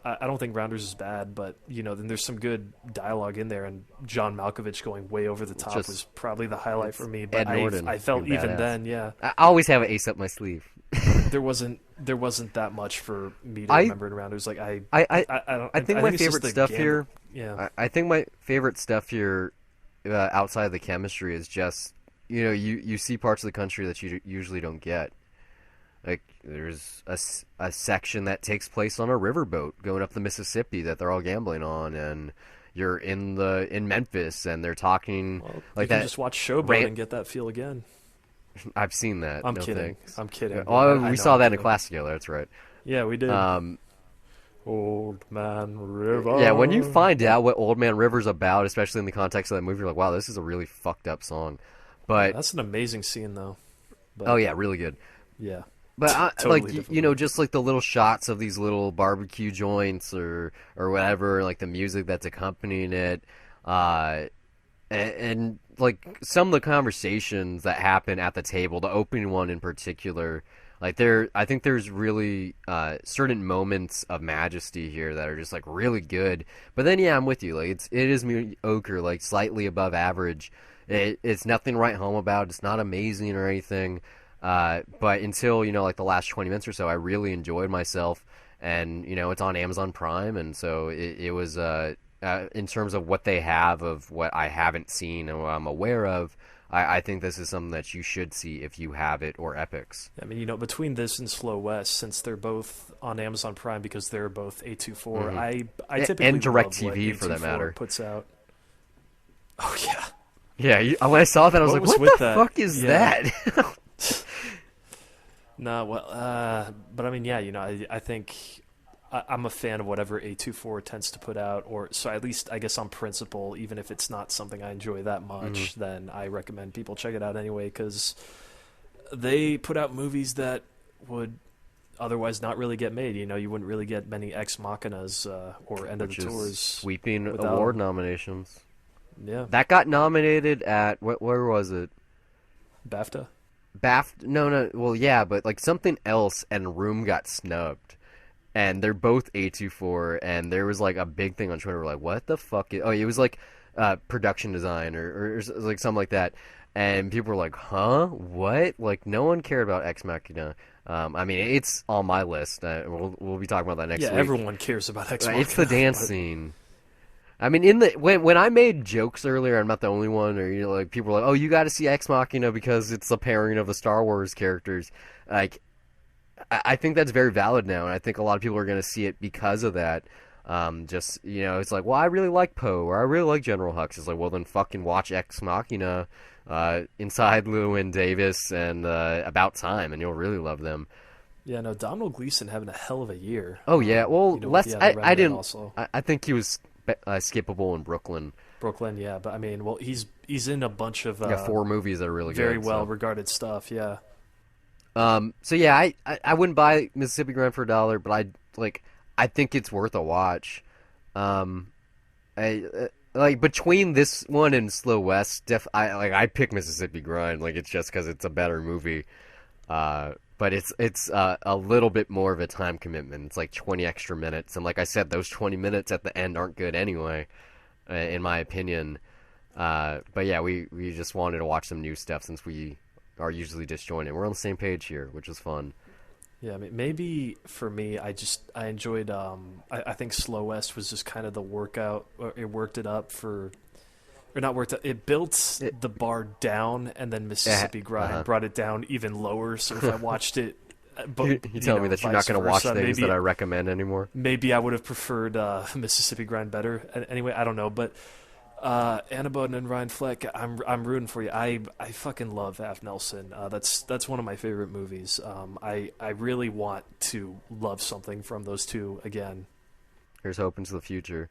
I don't think Rounders is bad, but then there's some good dialogue in there, and John Malkovich going way over the top was probably the highlight for me. But Ed Norton, I felt you're even badass. then, yeah, I always have an ace up my sleeve. there wasn't that much for me to remember in Rounders. Like I don't. I think I my it's just favorite the stuff gamble. here. Yeah, I think my favorite stuff here, outside of the chemistry, is just you see parts of the country that you usually don't get. Like there's a section that takes place on a riverboat going up the Mississippi that they're all gambling on, and you're in Memphis and they're talking well, like you can that. just watch Showboat and get that feel again. I've seen that. I'm no kidding. thanks. I'm kidding. Oh, I we know saw I'm that in kidding. class together. That's right. Yeah, we did. Old Man River. Yeah, when you find out what Old Man River's about, especially in the context of that movie, you're like, wow, this is a really fucked up song. But That's an amazing scene, though. But, oh yeah, really good. Yeah. But Totally like different. just like the little shots of these little barbecue joints or whatever, like the music that's accompanying it, and like some of the conversations that happen at the table, the opening one in particular, like I think there's really certain moments of majesty here that are just like really good. But then yeah, I'm with you. Like it is mediocre, like slightly above average. It's nothing to write home about. It's not amazing or anything. But until, like the last 20 minutes or so, I really enjoyed myself. And, it's on Amazon Prime. And so it was, in terms of what they have of what I haven't seen and what I'm aware of, I think this is something that you should see if you have it or Epix. I mean, between this and Slow West, since they're both on Amazon Prime because they're both A24, I typically and love what DirecTV for that A24 matter puts out. Oh, yeah. Yeah, when I saw that, I was What like, was what with the that? fuck is Yeah. that? No, well, but I mean, yeah, I think I'm a fan of whatever A24 tends to put out, or so at least I guess on principle, even if it's not something I enjoy that much, then I recommend people check it out anyway, because they put out movies that would otherwise not really get made. You wouldn't really get many Ex Machinas or End Which of the is Tours. sweeping without award them. nominations. Yeah, That got nominated at, where was it? BAFTA. No, well, yeah, but like something else, and Room got snubbed, and they're both A24, and there was like a big thing on Twitter, like, what the fuck is? Oh, it was like production design or like something like that, and people were like, huh, what? Like, no one cared about Ex Machina. I mean, it's on my list. We'll be talking about that next Yeah, week. everyone cares about Ex Machina. It's the dance but- scene. I mean, when I made jokes earlier, I'm not the only one. Or like people were like, "Oh, you got to see Ex Machina because it's the pairing of the Star Wars characters." Like, I think that's very valid now, and I think a lot of people are going to see it because of that. Just it's like, well, I really like Poe, or I really like General Hux. It's like, well, then fucking watch Ex Machina, Inside Llewyn Davis, and About Time, and you'll really love them. Yeah, no, Donald Gleason having a hell of a year. Oh yeah, well, with less. the I Revenant didn't. Also. I think he was skippable in Brooklyn. Brooklyn, yeah, but I mean, well, he's in a bunch of Yeah, 4 movies that are really very good. well So, regarded stuff. Yeah, so yeah, I wouldn't buy Mississippi Grind for $1, but I think it's worth a watch. Um, like between this one and Slow West, I pick Mississippi Grind. Like it's just because it's a better movie. But it's a little bit more of a time commitment. It's like 20 extra minutes, and like I said, those 20 minutes at the end aren't good anyway, in my opinion. But yeah, we just wanted to watch some new stuff since we are usually disjointed. We're on the same page here, which is fun. yeah. I mean, maybe for me, I enjoyed. I think Slow West was just kind of the workout. Or it worked it up for, or not worked. It built It, the bar down, and then Mississippi Grind brought it down even lower. So if I watched it, but you telling me that you're not going to watch things that I recommend anymore? maybe I would have preferred Mississippi Grind better. Anyway, I don't know, but Anna Boden and Ryan Fleck, I'm rooting for you. I fucking love Af Nelson. That's one of my favorite movies. I really want to love something from those two again. Here's hope into the future.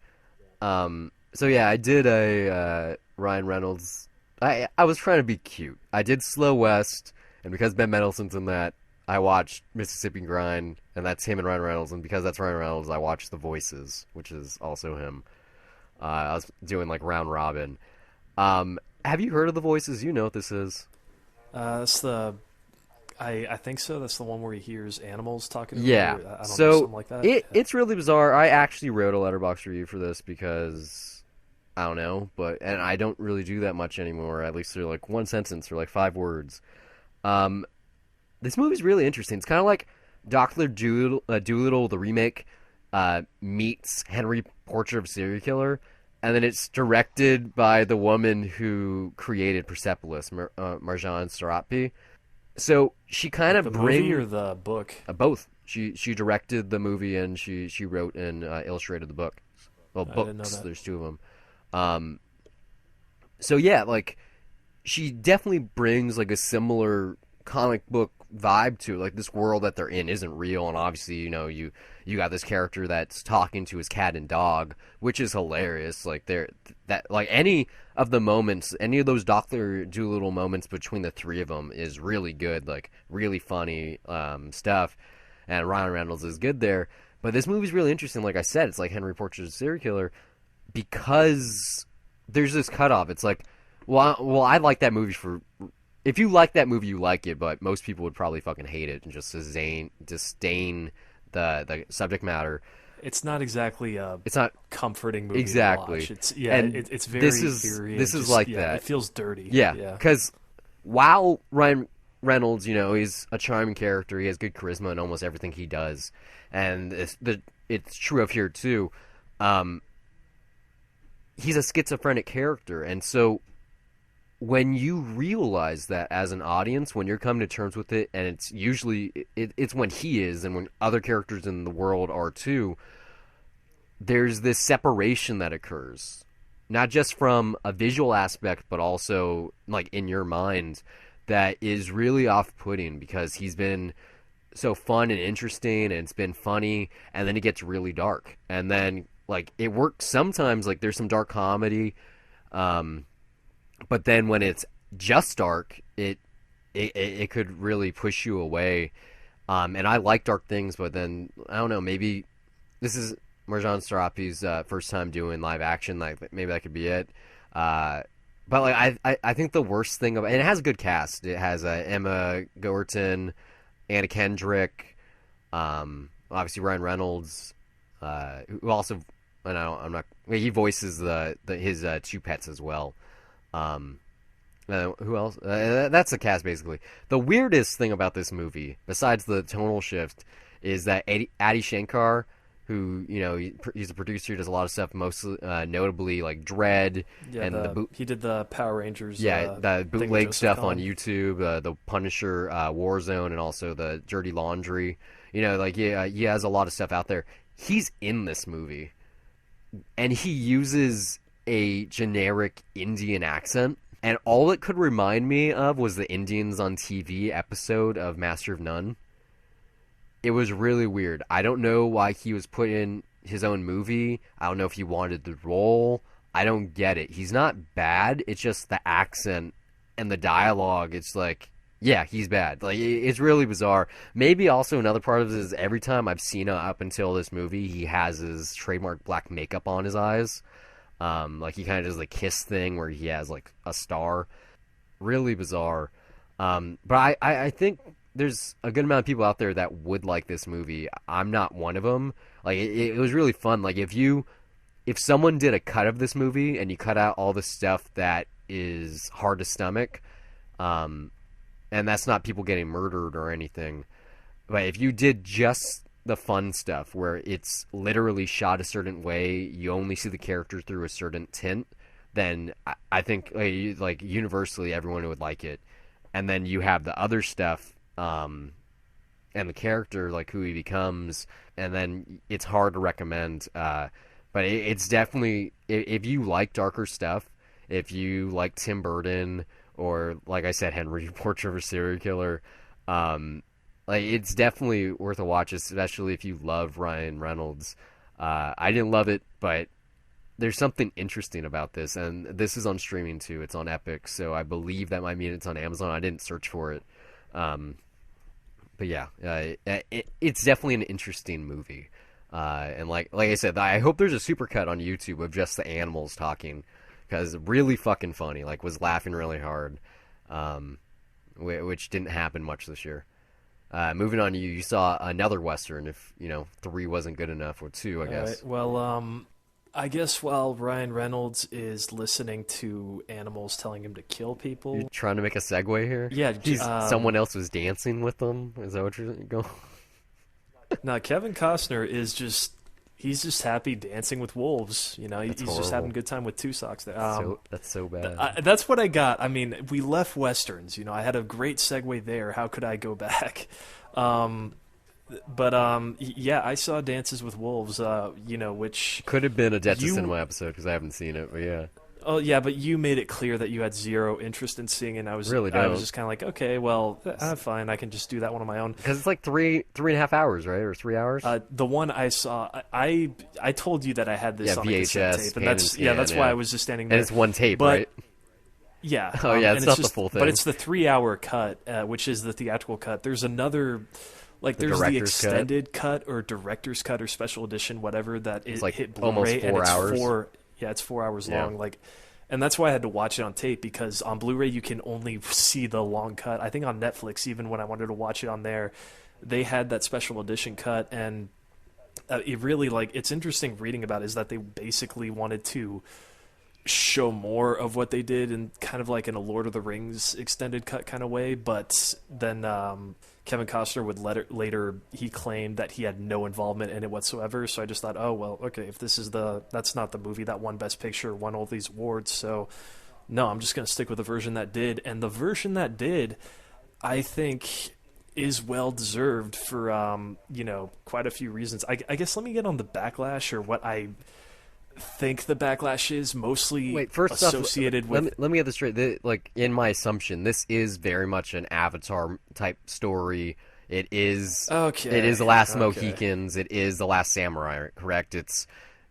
So yeah, I did a Ryan Reynolds. I was trying to be cute. I did Slow West, and because Ben Mendelsohn's in that, I watched Mississippi Grind, and that's him and Ryan Reynolds. And because that's Ryan Reynolds, I watched The Voices, which is also him. I was doing like round robin. Have you heard of The Voices? You know what this is. That's the I think so. That's the one where he hears animals talking to him. Yeah. Or, I don't know, So something like that. it's really bizarre. I actually wrote a letterbox review for this because I don't know, and I don't really do that much anymore. At least they're like one sentence or like 5 words. This movie's really interesting. It's kind of like Doctor Doolittle, the remake, meets Henry Portrait of a Serial Killer, and then it's directed by the woman who created Persepolis, Marjane Satrapi. So she kind of the brings movie or the book. both. She directed the movie and she wrote and illustrated the book. Well, I didn't know books. that. There's 2 of them. So yeah, like she definitely brings like a similar comic book vibe to it. Like this world that they're in isn't real, and obviously you got this character that's talking to his cat and dog, which is hilarious. Like any of the moments, any of those Doctor Dolittle moments between the 3 of them is really good, like really funny stuff, and Ryan Reynolds is good there. But this movie's really interesting. Like I said, it's like Henry Portrait of a Serial Killer because there's this cutoff. It's like, I like that movie for. If you like that movie, you like it, but most people would probably fucking hate it and just disdain the subject matter. It's not exactly It's not comforting movie exactly. to watch. It's very eerie. This is just, like yeah, that. It feels dirty. Yeah, because while Ryan Reynolds, he's a charming character, he has good charisma in almost everything he does, and it's true of here too. He's a schizophrenic character, and so when you realize that as an audience, when you're coming to terms with it, and it's usually it's when he is, and when other characters in the world are too, there's this separation that occurs, not just from a visual aspect, but also like in your mind, that is really off-putting because he's been so fun and interesting, and it's been funny, and then it gets really dark, and then like it works sometimes. Like there's some dark comedy. But then when it's just dark, it could really push you away. And I like dark things, but then I don't know. Maybe this is Marjane Satrapi's first time doing live action. Like maybe that could be it. But like I think the worst thing about, and it has a good cast. It has Emma Goerton, Anna Kendrick, obviously Ryan Reynolds, who also, and I'm not. He voices his 2 pets as well. Who else? That's the cast basically. The weirdest thing about this movie, besides the tonal shift, is that Adi Shankar, who he's a producer, does a lot of stuff, mostly notably like Dread and he did the Power Rangers. The bootleg stuff on Cohen. YouTube, the Punisher, Warzone, and also the Dirty Laundry. He has a lot of stuff out there. He's in this movie, and he uses a generic Indian accent, and all it could remind me of was the Indians on TV episode of Master of None. It was really weird. I don't know why he was put in his own movie. I don't know if he wanted the role. I don't get it. He's not bad. It's just the accent and the dialogue. It's like, yeah, he's bad. Like it's really bizarre. Maybe also another part of this is every time I've seen him up until this movie, he has his trademark black makeup on his eyes. Like he kind of does the kiss thing where he has like a star. Really bizarre. But I think there's a good amount of people out there that would like this movie. I'm not one of them. Like it was really fun. Like if someone did a cut of this movie and you cut out all the stuff that is hard to stomach, and that's not people getting murdered or anything, but if you did just the fun stuff where it's literally shot a certain way, you only see the character through a certain tint, then I think like universally everyone would like it. And then you have the other stuff, and the character, like who he becomes, and then it's hard to recommend. But it's definitely, if you like darker stuff, if you like Tim Burton, or like I said, Henry Portrait of a Serial Killer, like it's definitely worth a watch, especially if you love Ryan Reynolds. I didn't love it, but there's something interesting about this, and this is on streaming too. It's on Epic, so I believe that might mean it's on Amazon. I didn't search for it, but yeah, it's definitely an interesting movie. And like I said, I hope there's a supercut on YouTube of just the animals talking, because really fucking funny. Like was laughing really hard, which didn't happen much this year. Moving on, you saw another Western. If 3 wasn't good enough, or 2, I guess. Right. Well, I guess while Ryan Reynolds is listening to animals telling him to kill people. You're trying to make a segue here? Yeah. Someone else was dancing with them? Is that what you're going? No, Kevin Costner is he's just happy dancing with wolves. He's just having a good time with two socks there. That's so bad. That's what I got. I mean, we left Westerns. I had a great segue there. How could I go back? Yeah, I saw Dances with Wolves, which could have been a Dead to Cinema episode because I haven't seen it, but yeah. Oh yeah, but you made it clear that you had zero interest in seeing it. And I was just kind of like, okay, well, fine, I can just do that one on my own. Because it's like 3.5 hours, right, or 3 hours? The one I saw, I told you that I had this on VHS, a cassette tape, and that's why I was just standing there. And it's one tape, but, right? Yeah. Oh yeah, it's not the full thing. But it's the 3-hour cut, which is the theatrical cut. There's another. Like there's the extended cut or director's cut or special edition, whatever that it like hit Blu-ray, almost 4 and hours. It's 4 hours long. Like, and that's why I had to watch it on tape, because on Blu-ray you can only see the long cut. I think on Netflix, even when I wanted to watch it on there, they had that special edition cut, and it really it's interesting reading about it, is that they basically wanted to show more of what they did in kind of like in a Lord of the Rings extended cut kind of way, but then Kevin Costner would later he claimed that he had no involvement in it whatsoever. So I just thought, oh well, okay, if this is that's not the movie that won Best Picture, won all these awards, so no, I'm just going to stick with the version that did. And the version that did, I think, is well deserved for quite a few reasons. I guess let me get on the backlash, or what I think the backlash is mostly associated with. Let me get this straight. In my assumption, this is very much an Avatar type story. It is okay. It is the Last Mohicans. It is the Last Samurai. Correct. It's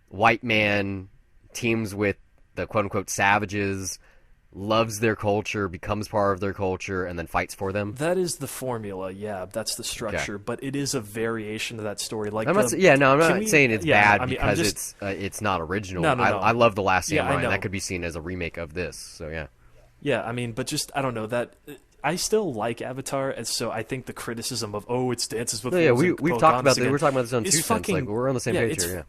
white man teams with the quote unquote savages, loves their culture, becomes part of their culture, and then fights for them. That is the formula, yeah. That's the structure, but it is a variation of that story. Like, I'm not saying it's bad because it's not original. No. I love The Last Samurai, and that could be seen as a remake of this. So yeah. Yeah, I mean, but just I don't know that. I still like Avatar, and so I think the criticism of it's Dances with Wolves. Yeah, we've talked about this. We're talking about this on 2 cents. Like we're on the same page here. Yeah.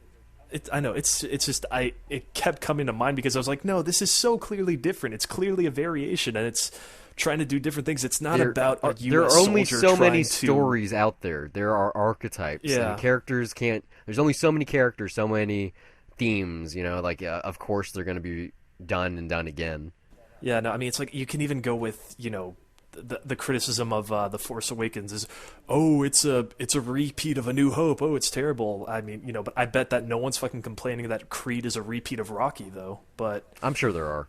I know it's just it kept coming to mind because I was like, no, this is so clearly different. It's clearly a variation, and it's trying to do different things. It's not about a US there are only so many to... stories out there. There are archetypes. Yeah. And characters can't. There's only so many characters, so many themes. Of course they're going to be done and done again. Yeah, no, I mean it's like you can even go with the criticism of The Force Awakens is, it's a repeat of A New Hope. It's terrible. I mean, but I bet that no one's fucking complaining that Creed is a repeat of Rocky, though. But I'm sure there are.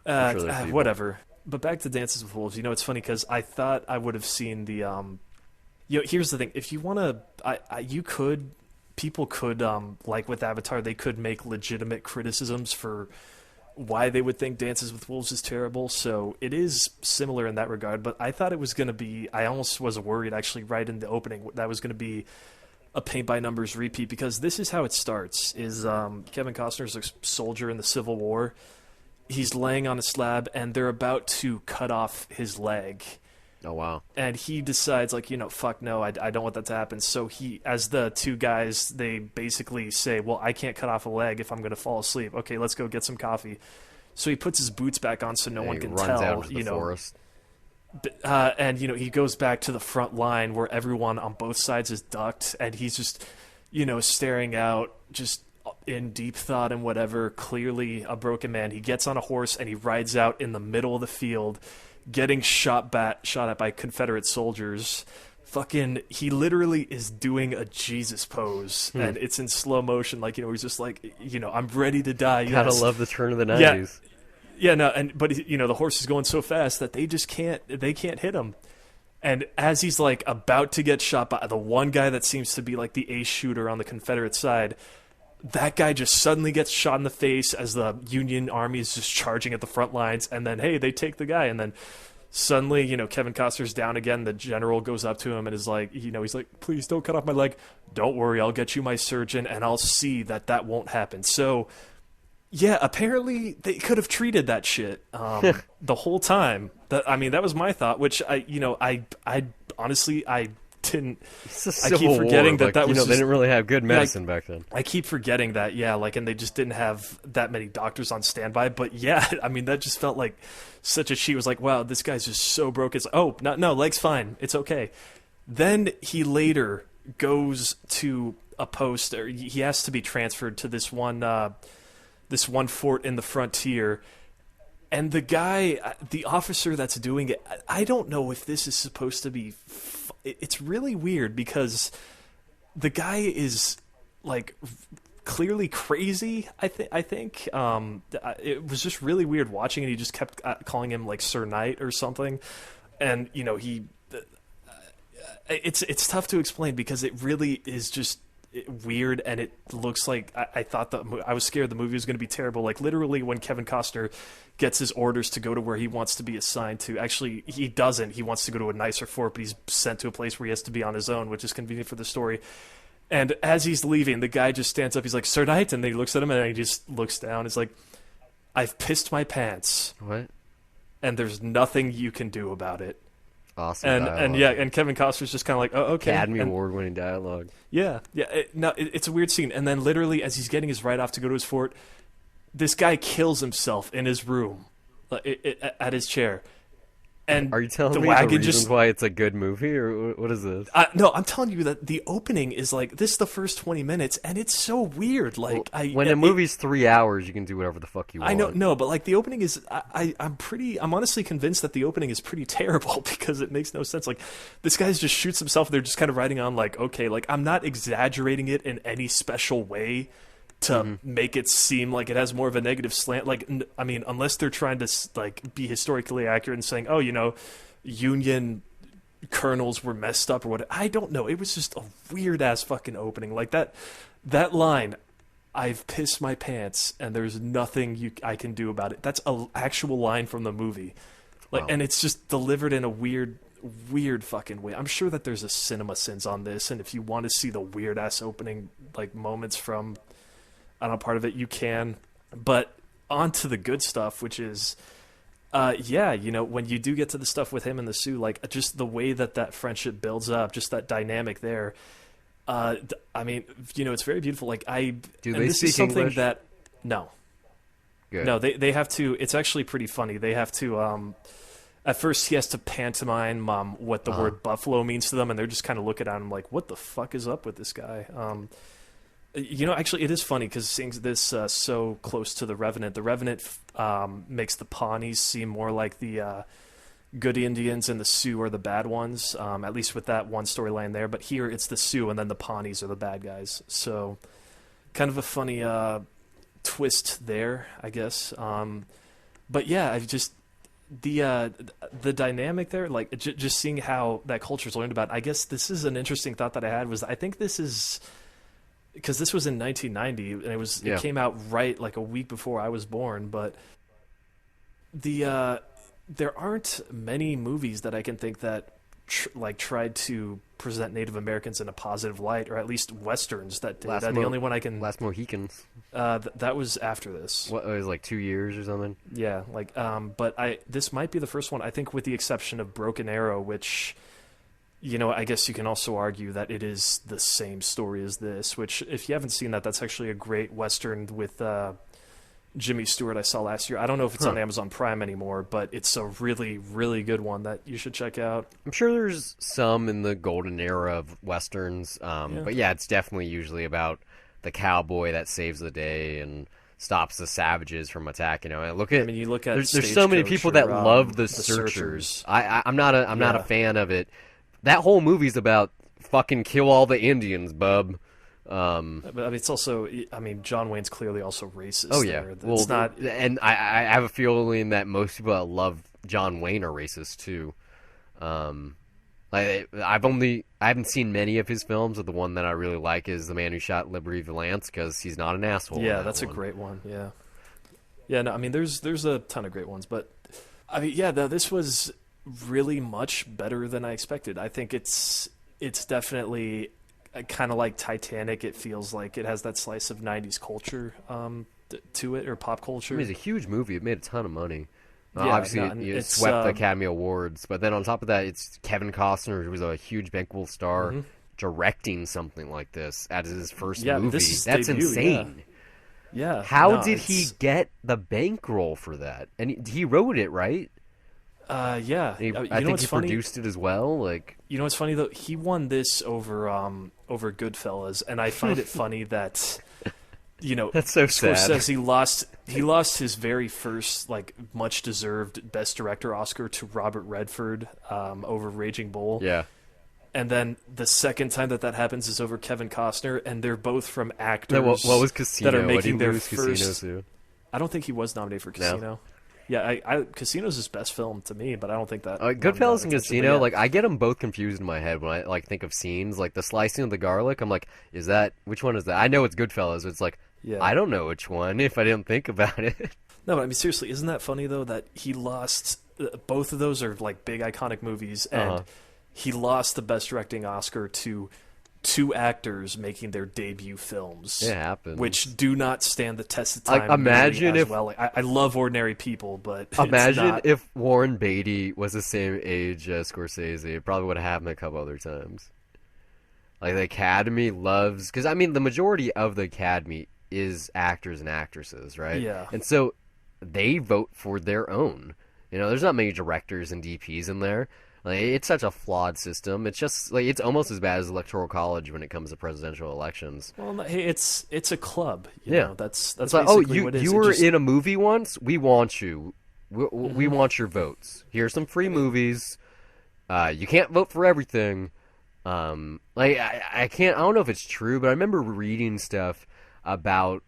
Whatever. But back to Dances with Wolves. It's funny because I thought I would have seen the. Here's the thing. If you want to, people could like with Avatar, they could make legitimate criticisms for why they would think Dances with Wolves is terrible. So it is similar in that regard. But I thought it was going to be. I almost was worried actually right in the opening that was going to be a paint by numbers repeat, because this is how it starts. Is Kevin Costner's a soldier in the Civil War. He's laying on a slab and they're about to cut off his leg. Oh, wow. And he decides, like, fuck no, I don't want that to happen. So he, as the two guys, they basically say, well, I can't cut off a leg if I'm going to fall asleep. Okay, let's go get some coffee. So he puts his boots back on so no one can runs tell. out into the forest. And, he goes back to the front line where everyone on both sides is ducked. And he's just, staring out, just in deep thought and whatever, clearly a broken man. He gets on a horse and he rides out in the middle of the field, getting shot at by Confederate soldiers. He literally is doing a Jesus pose, and it's in slow motion. Like, he's just like, I'm ready to die. Gotta love the turn of the 90s. Yeah, no, but the horse is going so fast that they can't hit him. And as he's like about to get shot by the one guy that seems to be like the ace shooter on the Confederate side, that guy just suddenly gets shot in the face as the Union Army is just charging at the front lines, and then, hey, they take the guy, and then suddenly, Kevin Costner's down again. The general goes up to him and is like, he's like, please don't cut off my leg. Don't worry, I'll get you my surgeon, and I'll see that won't happen. So, yeah, apparently they could have treated that shit the whole time. That was my thought, which I honestly, I didn't. I keep forgetting that was they didn't really have good medicine back then. I keep forgetting that, and they just didn't have that many doctors on standby. But yeah, that just felt like such a cheat. Was like, wow, this guy's just so broke. It's like, oh, no, leg's fine, it's okay. Then he later goes to a post, or he has to be transferred to this one fort in the frontier. And the guy, the officer that's doing it, I don't know if this is supposed to be. It's really weird because the guy is like clearly crazy. I think it was just really weird watching, and he just kept calling him like Sir Knight or something. And it's tough to explain because it really is just weird, and it looks like I thought I was scared the movie was going to be terrible. Like literally when Kevin Costner gets his orders to go to where he wants to be assigned to, actually he doesn't. He wants to go to a nicer fort, but he's sent to a place where he has to be on his own, which is convenient for the story. And as he's leaving, the guy just stands up. He's like, Sir Knight, and then he looks at him and he just looks down. He's like, I've pissed my pants. What? And there's nothing you can do about it. Awesome. And Kevin Costner's just kind of like, oh, okay. Academy Award-winning dialogue. Yeah. It's a weird scene. And then literally, as he's getting his ride off to go to his fort, this guy kills himself in his room, at his chair. And are you telling me the reason why it's a good movie, or what is this? No, I'm telling you that the opening is like, this is the first 20 minutes, and it's so weird. Like, when a movie's 3 hours, you can do whatever the fuck you want. I know, no, but like the opening is, I'm honestly convinced that the opening is pretty terrible because it makes no sense. Like, this guy just shoots himself, and they're just kind of riding on like, okay, like I'm not exaggerating it in any special way to make it seem like it has more of a negative slant. Like, unless they're trying to like be historically accurate and saying, oh, Union colonels were messed up or what. I don't know. It was just a weird ass fucking opening. Like that line, I've pissed my pants and there's nothing I can do about it. That's an actual line from the movie. Like, wow. And it's just delivered in a weird fucking way. I'm sure that there's a Cinema Sins on this, and if you want to see the weird ass opening like moments from part of it, you can. But on to the good stuff, which is, when you do get to the stuff with him and the Sioux, like just the way that friendship builds up, just that dynamic there. It's very beautiful. Like this is something English? No. Good. No, they have to. It's actually pretty funny. They have to. At first, he has to pantomime what the word buffalo means to them, and they're just kind of looking at him like, "What the fuck is up with this guy?" Actually, it is funny because seeing this so close to the Revenant makes the Pawnees seem more like the good Indians, and the Sioux are the bad ones, at least with that one storyline there. But here it's the Sioux, and then the Pawnees are the bad guys. So kind of a funny twist there, I guess. But yeah, I've just... the dynamic there, like just seeing how that culture's learned about. I guess this is an interesting thought that I had, was I think this is because this was in 1990, and it Yeah. came out right like a week before I was born. But there aren't many movies that I can think that tried to present Native Americans in a positive light, or at least westerns that did. The only one I can Last Mohicans. that was after this. What, it was like 2 years or something? Yeah, but this might be the first one, I think, with the exception of Broken Arrow, which, I guess you can also argue that it is the same story as this, which, if you haven't seen that, that's actually a great Western with Jimmy Stewart I saw last year. I don't know if it's on Amazon Prime anymore, but it's a really, really good one that you should check out. I'm sure there's some in the golden era of Westerns, but yeah, it's definitely usually about the cowboy that saves the day and stops the savages from attacking. You look at there's so many people that love the Searchers. I'm not a fan of it. That whole movie's about fucking kill all the Indians, bub. But it's also, John Wayne's clearly also racist. Oh yeah, it's not. And I have a feeling that most people that love John Wayne are racist too. I haven't seen many of his films, but the one that I really like is The Man Who Shot Liberty Valance, because he's not an asshole. Yeah, that's a great one. Yeah. No, there's a ton of great ones, but this was really much better than I expected. I think it's definitely kind of like Titanic. It feels like it has that slice of 90s culture to it, or pop culture. It's a huge movie. It made a ton of money. Yeah, obviously, it swept the Academy Awards, but then on top of that, it's Kevin Costner, who was a huge bankable star, directing something like this as his first movie. That's debut, insane. Yeah. How did he get the bankroll for that? And he wrote it, right? Yeah. I think he produced it as well. Like, what's funny though? He won this over Goodfellas, and I find it funny that that's so sad. Scorsese he lost his very first much deserved Best Director Oscar to Robert Redford over Raging Bull. Yeah. And then the second time that happens is over Kevin Costner, and they're both from actors. What was Casino? That are making their first. Casino too? I don't think he was nominated for Casino. No. Yeah, Casino's his best film to me, but I don't think that. Goodfellas and Casino, I get them both confused in my head when I think of scenes, like the slicing of the garlic. I'm like, which one is that? I know it's Goodfellas. It's like, I don't know which one if I didn't think about it. No, but seriously, isn't that funny though that he lost? Both of those are big iconic movies, and he lost the Best Directing Oscar to two actors making their debut films. It happens. Which do not stand the test of time. Imagine if I love Ordinary People, but imagine if Warren Beatty was the same age as Scorsese. It probably would have happened a couple other times. The Academy loves, because the majority of the Academy is actors and actresses, right? Yeah. And so they vote for their own. There's not many directors and DPs in there. It's such a flawed system. It's just it's almost as bad as Electoral College when it comes to presidential elections. Well, hey, it's a club. That's basically what it is. You were in a movie once. We want you. We want your votes. Here's some free movies. You can't vote for everything. I can't. I don't know if it's true, but I remember reading stuff about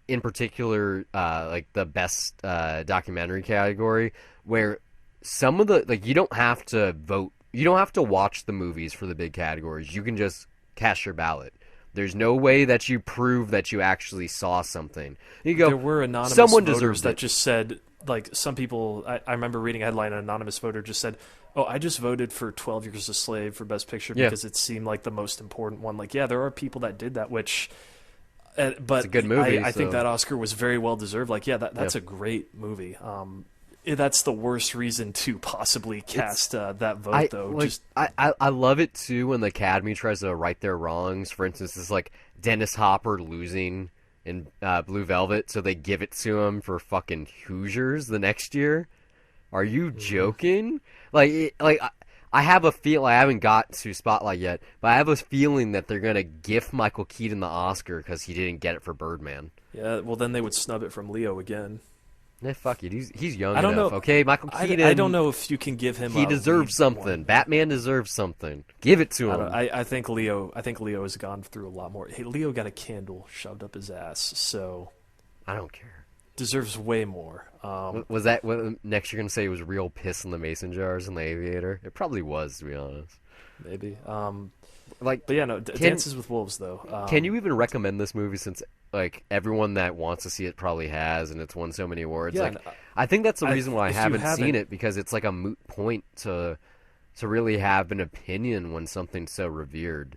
in particular the best documentary category where. Some of the you don't have to vote. You don't have to watch the movies for the big categories. You can just cast your ballot. There's no way that you prove that you actually saw something. You go. There were anonymous someone voters that it. Just said some people. I remember reading a headline. An anonymous voter just said, "Oh, I just voted for 12 Years a Slave for Best Picture because it seemed like the most important one." There are people that did that, which. But it's a good movie. I think that Oscar was very well deserved. That's a great movie. That's the worst reason to possibly cast that vote, though. I love it too when the Academy tries to right their wrongs. For instance, it's Dennis Hopper losing in Blue Velvet, so they give it to him for fucking Hoosiers the next year. Are you joking? I have a feel. I haven't got to Spotlight yet, but I have a feeling that they're gonna gift Michael Keaton the Oscar because he didn't get it for Birdman. Yeah, well then they would snub it from Leo again. Fuck it. He's young I don't enough. Know. Okay, Michael Keaton. I don't know if you can give him. He deserves something. One. Batman deserves something. Give it to him. I think Leo has gone through a lot more. Hey, Leo got a candle shoved up his ass, so I don't care. Deserves way more. Was that what next you're gonna say? It was real piss in the mason jars in the Aviator? It probably was, to be honest. Maybe. Like, But yeah, no, can Dances with Wolves though. can you even recommend this movie since like everyone that wants to see it probably has and it's won so many awards? Yeah, Like, I think that's the reason why I if you haven't seen haven't, it because it's like a moot point to really have an opinion when something's so revered,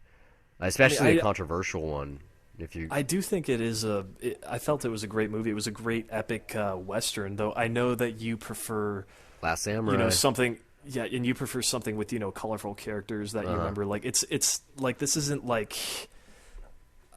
I mean, especially a controversial one. If you, I do think it is I felt it was a great movie. It was a great epic western, though. I know that you prefer, Last you know, Samurai, something. Yeah, and you prefer something with, you know, colorful characters that you remember. Like it's like this isn't like.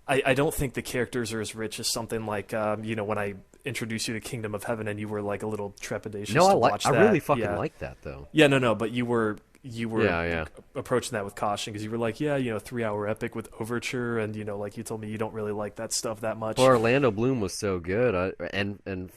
I don't think the characters are as rich as something like you know, when I introduced you to Kingdom of Heaven and you were like a little trepidatious no, to watch I that. really fucking Yeah. like that though. Yeah, no, but you were Yeah. approaching that with caution because you were like, yeah, you know, 3 hour epic with overture, and you know, like you told me you don't really like that stuff that much. Well, Orlando Bloom was so good, and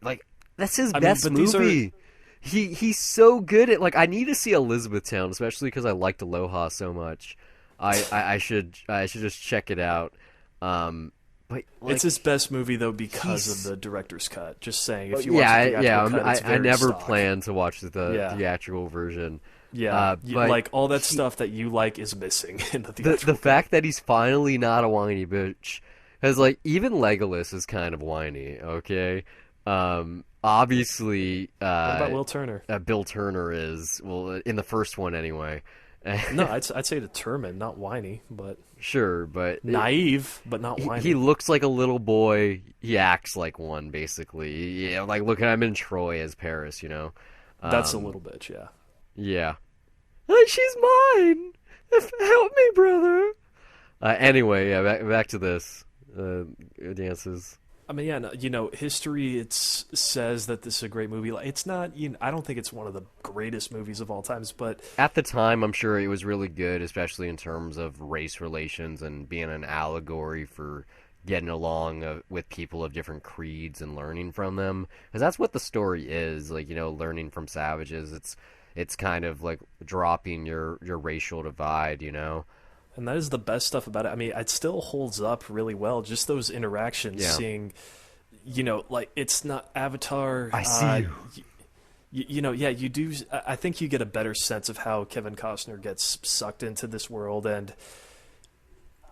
like that's his I mean, best but these are movie. He's so good at like I need to see Elizabethtown, especially because I liked Aloha so much. I should just check it out. But like, it's his best movie though because he's- of the director's cut. Just saying, if you watch yeah, the theatrical cut, it's I very never stock. plan to watch the Yeah. theatrical version. Yeah, But like all that stuff that you like is missing in the the theatrical cut. fact that he's finally not a whiny bitch, because like even Legolas is kind of whiny. Okay, obviously, What about Will Turner? Bill Turner is well in the first one anyway. No, I'd say determined, not whiny, but Sure, but naive, but not whiny. he looks like a little boy. He acts like one, basically. Yeah, like look at him in Troy as Paris. You know, That's a little bitch, yeah. yeah. She's mine. Help me, brother. Anyway, yeah, back to this. Dances. I mean, yeah, no, you know, history says that this is a great movie. Like, it's not. You know, I don't think it's one of the greatest movies of all times, but At the time, I'm sure it was really good, especially in terms of race relations and being an allegory for getting along with people of different creeds and learning from them. Because that's what the story is, like, you know, learning from savages. It's kind of like dropping your racial divide, you know. and that is the best stuff about it. I mean, it still holds up really well. Just those interactions, Yeah. seeing, you know, like it's not Avatar. I see you. You know, yeah, you do. I think you get a better sense of how Kevin Costner gets sucked into this world, and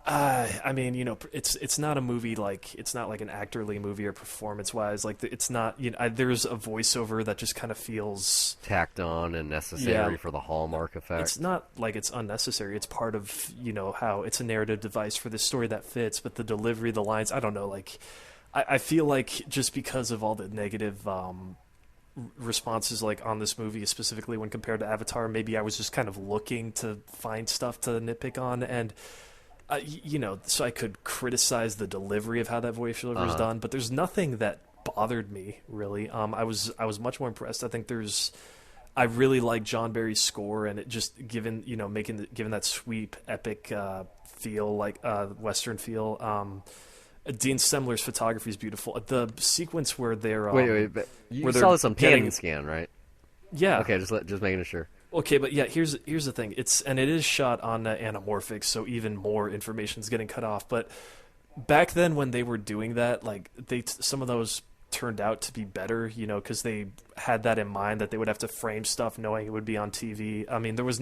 I mean, you know, it's not a movie like it's not like an actorly movie or performance wise. Like it's not. You know, there's a voiceover that just kind of feels. Tacked on and necessary Yeah. for the Hallmark effect. It's not like it's unnecessary. It's part of, you know, how it's a narrative device for this story that fits, but the delivery, the lines, I don't know. Like, I feel like just because of all the negative responses, like on this movie, specifically when compared to Avatar, maybe I was just kind of looking to find stuff to nitpick on, and you know, so I could criticize the delivery of how that voiceover is done. But there's nothing that bothered me really. I was much more impressed. I think I really like John Barry's score, and it just given, you know, given that sweep epic feel, like Western feel. Dean Stemler's photography is beautiful. The sequence where they're wait, but you where saw they're this on Pan getting- and Scan, right? yeah. Okay, just making sure. Okay, but yeah, here's the thing. It is shot on anamorphic, so even more information's getting cut off. But back then, when they were doing that, like some of those turned out to be better, you know, because they had that in mind that they would have to frame stuff knowing it would be on TV. I mean, there was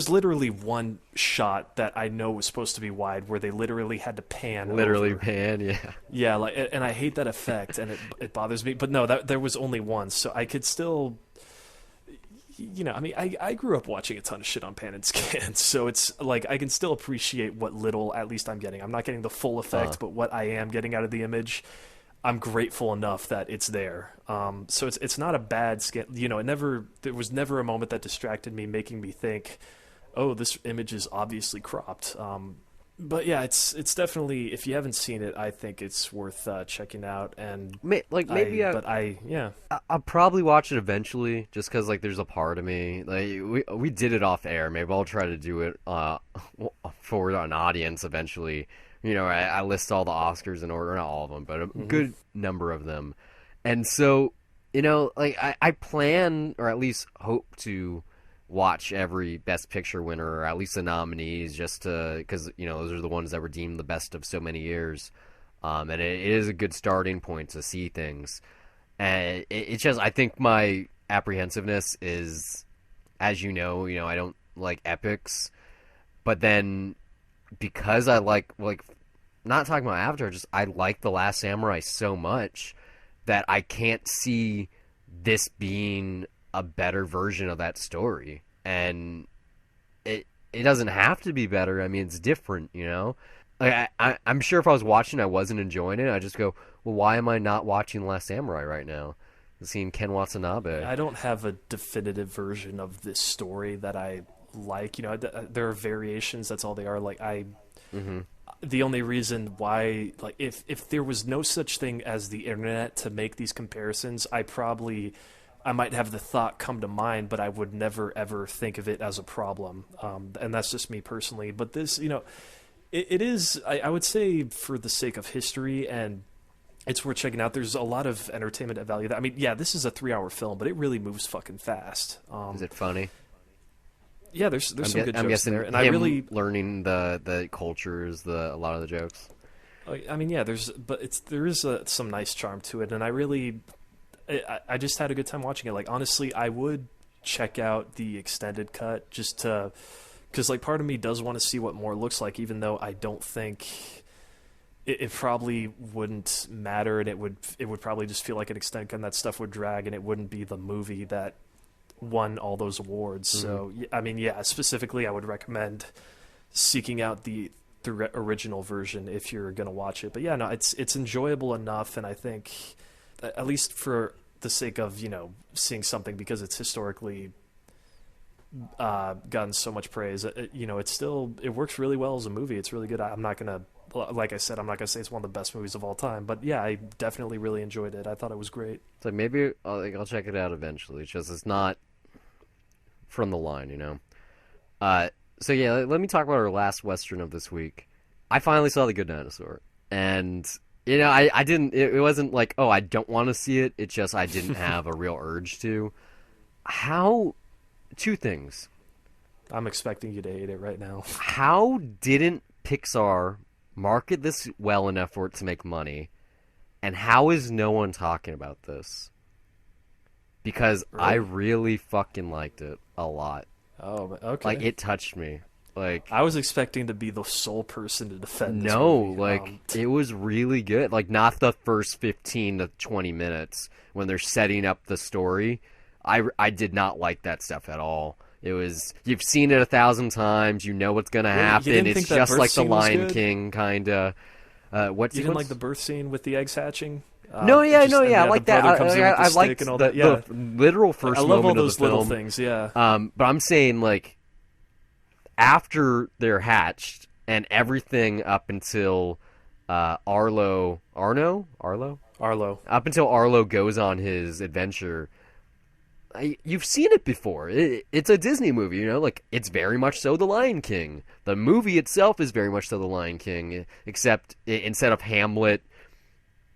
literally one shot that I know was supposed to be wide where they literally had to pan. Literally over. Pan, yeah. Yeah, like, and I hate that effect, and it bothers me. But no, there was only one, so I could still. You know, I mean, I grew up watching a ton of shit on Pan and Scan, so it's like I can still appreciate what little, at least I'm getting. I'm not getting the full effect, but what I am getting out of the image, I'm grateful enough that it's there. So it's not a bad scan. You know, there was never a moment that distracted me, making me think, oh, this image is obviously cropped. But yeah, it's definitely, if you haven't seen it, I think it's worth checking out. And I'll probably watch it eventually, just because like there's a part of me like we did it off air. Maybe I'll try to do it for an audience eventually. You know, I list all the Oscars in order, not all of them, but a good number of them. And so, you know, like I plan, or at least hope to watch every Best Picture winner, or at least the nominees, just to, because, you know, those are the ones that were deemed the best of so many years. And it is a good starting point to see things. And it's just, I think my apprehensiveness is, as you know, I don't like epics. But then because I like not talking about Avatar, just I like The Last Samurai so much that I can't see this being a better version of that story. And it doesn't have to be better. I mean, it's different, you know? Like I'm sure if I was watching I wasn't enjoying it, I'd just go, well, why am I not watching The Last Samurai right now? Seeing Ken Watanabe. I don't have a definitive version of this story that I like. You know, there are variations. That's all they are. Like Hmm. the only reason why, like, if there was no such thing as the internet to make these comparisons, I might have the thought come to mind, but I would never ever think of it as a problem. And that's just me personally. But this, you know, it is. I would say for the sake of history and it's worth checking out. There's a lot of entertainment value. I mean, yeah, this is a 3-hour film, but it really moves fucking fast. Is it funny? Yeah, there's some good I'm jokes guessing there, and him I really learning the cultures, a lot of the jokes. I mean, yeah, there is some nice charm to it, and I just had a good time watching it. Like honestly, I would check out the extended cut just to because like part of me does want to see what more looks like, even though I don't think it probably wouldn't matter, and it would probably just feel like an extended cut, and that stuff would drag, and it wouldn't be the movie that won all those awards. Mm-hmm. So I mean, yeah, specifically, I would recommend seeking out the original version if you're gonna watch it. But yeah, no, it's enjoyable enough, and I think at least for the sake of seeing something because it's historically gotten so much praise, it works really well as a movie. It's really good. I'm not gonna like I said, I'm not gonna say it's one of the best movies of all time, but yeah, I definitely really enjoyed it. I thought it was great. So maybe I'll check it out eventually. It's just it's not from the line, you know. So yeah, let me talk about our last Western of this week. I finally saw The Good Dinosaur, and I didn't. It wasn't like, oh, I don't want to see it. It's just I didn't have a real urge to. Two things. I'm expecting you to hate it right now. How didn't Pixar market this well enough for it to make money, and how is no one talking about this? Because Really? I really fucking liked it a lot. Oh, okay. Like, it touched me. Like, I was expecting to be the sole person to defend this no, movie. like, it was really good. Like, not the first 15 to 20 minutes when they're setting up the story. I did not like that stuff at all. It was, you've seen it 1,000 times, you know what's going to happen. It's just like The Lion King, kind of. You didn't like the birth scene with the eggs hatching? I like that. I like the literal first I love moment all those of the film. little things, yeah. But I'm saying, like, after they're hatched and everything up until Arlo, up until Arlo goes on his adventure, you've seen it before. It's a Disney movie, you know, like it's very much so The Lion King. The movie itself is very much so The Lion King, except instead of Hamlet,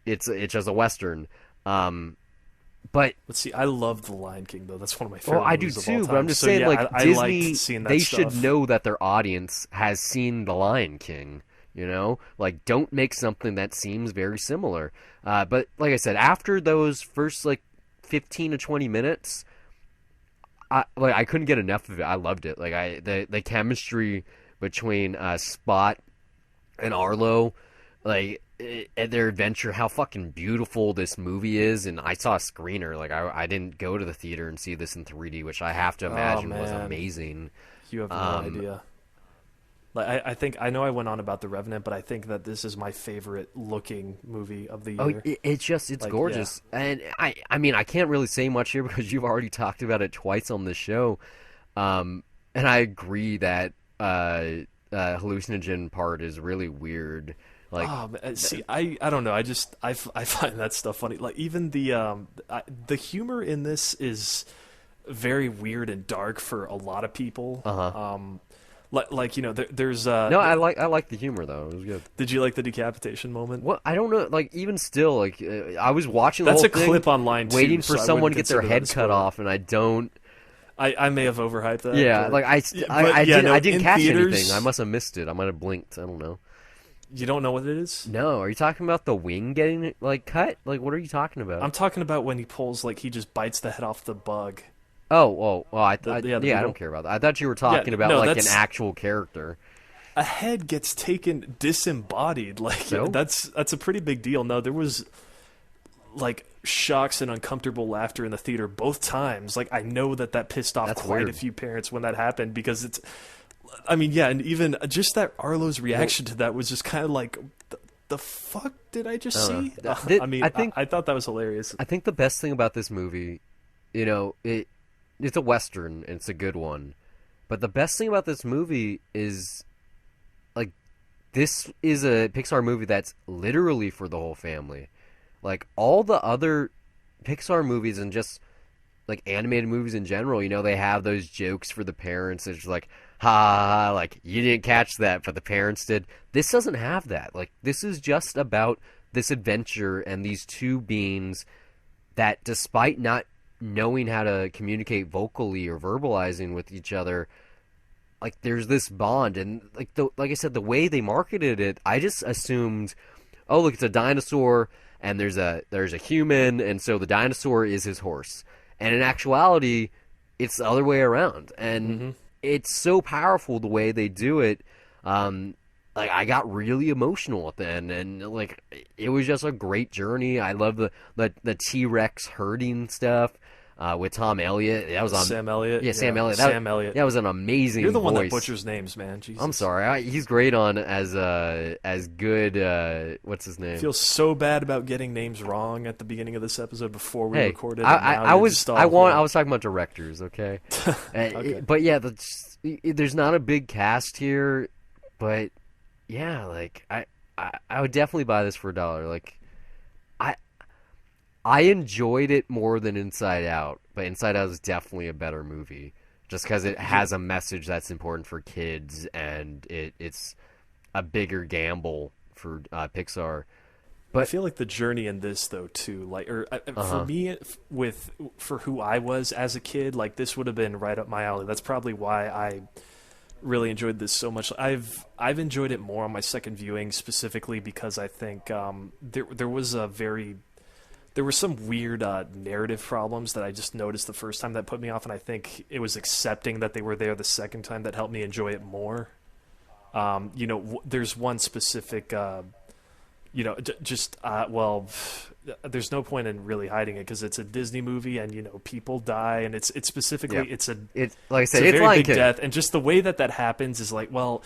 it's just a Western. But let's see, I love The Lion King though. That's one of my favorite. Well, I do movies of all too. time. But I'm just So, saying, yeah, like I Disney, liked seeing that they stuff. should know that their audience has seen The Lion King. You know, like don't make something that seems very similar. But like I said, after those first like 15 to 20 minutes, I couldn't get enough of it. I loved it. Like the chemistry between Spot and Arlo, like at their adventure, how fucking beautiful this movie is. And I saw a screener. Like I didn't go to the theater and see this in 3D, which I have to imagine was amazing. You have no idea. Like I think I know I went on about The Revenant, but I think that this is my favorite looking movie of the year. Oh, it's like, gorgeous. Yeah. And I mean, I can't really say much here because you've already talked about it twice on the show. And I agree that hallucinogen part is really weird. Like, see, I don't know. I find that stuff funny. Like even the humor in this is very weird and dark for a lot of people. Like there's no, I like the humor though. It was good. Did you like the decapitation moment? Well, I don't know. Like even still, like I was watching. That's the whole a clip online too, waiting for so someone to get their head cut off, and I don't. I may have overhyped that. Yeah, but, like I didn't catch theaters, anything. I must have missed it. I might have blinked. I don't know. You don't know what it is? No. Are you talking about the wing getting like cut? Like what are you talking about? I'm talking about when he pulls, like he just bites the head off the bug. Oh, well, Yeah, the yeah, I beagle. don't care about that. I thought you were Yeah, talking about no, like an that's actual character. a head gets taken disembodied. Like So that's a pretty big deal. No, there was like shocks and uncomfortable laughter in the theater both times. Like I know that pissed off that's quite a weird. few parents when that happened because it's. I mean, yeah, and even just that Arlo's Well, reaction to that was just kind of like, the fuck did I just I don't know. see? I mean, I think I thought that was hilarious. I think the best thing about this movie, it's a western. And it's a good one. But the best thing about this movie is like this is a Pixar movie that's literally for the whole family. Like all the other Pixar movies and just like animated movies in general, they have those jokes for the parents. It's like, ha, ha, ha, like you didn't catch that, but the parents did. This doesn't have that. Like this is just about this adventure and these two beings that, despite not knowing how to communicate vocally or verbalizing with each other, like there's this bond. And like I said, the way they marketed it, I just assumed, oh look, it's a dinosaur and there's a human, and so the dinosaur is his horse. And in actuality, it's the other way around. And Hmm. it's so powerful the way they do it. Like I got really emotional at the end, and like it was just a great journey. I love the T-Rex herding stuff with Tom Elliott. That was on Sam Elliott, Yeah, Sam yeah, Elliott. Sam Elliott. That was an amazing You're the one that voice. butchers names, man. I'm Jesus. sorry. He's great on as good. What's his I name? feel so bad about getting names wrong at the beginning of this episode before we Hey, recorded. I was I was talking about directors, okay? Okay. But yeah, there's not a big cast here, but yeah, like I would definitely buy this for $1. Like I I enjoyed it more than Inside Out, but Inside Out is definitely a better movie just because it has a message that's important for kids and it's a bigger gamble for Pixar. I But feel like the journey in this though too, like, or for uh-huh. me, for who I was as a kid, like this would have been right up my alley. That's probably why I really enjoyed this so much. I've enjoyed it more on my second viewing, specifically because I think there were some weird narrative problems that I just noticed the first time that put me off, and I think it was accepting that they were there the second time that helped me enjoy it more. There's one specific. Well, there's no point in really hiding it because it's a Disney movie, and people die, and it's specifically Yeah. it's a It's like I it's a said, it's very Lion big King. death, and just the way that happens is like, well,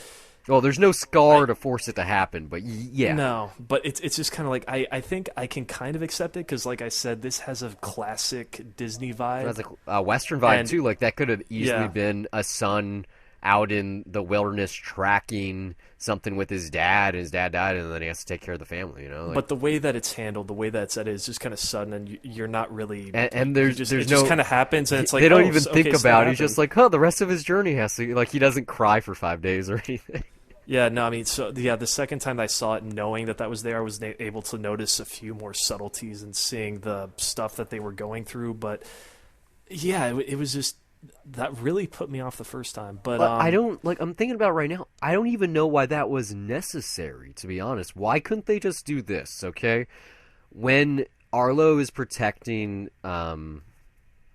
Well, there's no I scar to force it to happen, but yeah, no, but it's just kind of like I think I can kind of accept it because, like I said, this has a classic Disney it has vibe, a Western vibe and too. Like that could have easily yeah, been a son out in the wilderness tracking something with his dad, and his dad died, and then he has to take care of the family. Like, but the way that it's handled, the way that it's said is just kind of sudden, and you're not really, and you there's just there's it just no. kind of happens, and it's like, They don't oh, even so, think okay, so about that it. He's just happened. like, oh, the rest of his journey has to, like, he doesn't cry for 5 days or anything. Yeah, no, I mean, so yeah, the second time I saw it, knowing that was there, I was able to notice a few more subtleties and seeing the stuff that they were going through. But yeah, it was just that really put me off the first time. But But I don't, like, I'm thinking about it right now. I don't even know why that was necessary, to be honest. Why couldn't they just do this, okay? When Arlo is protecting the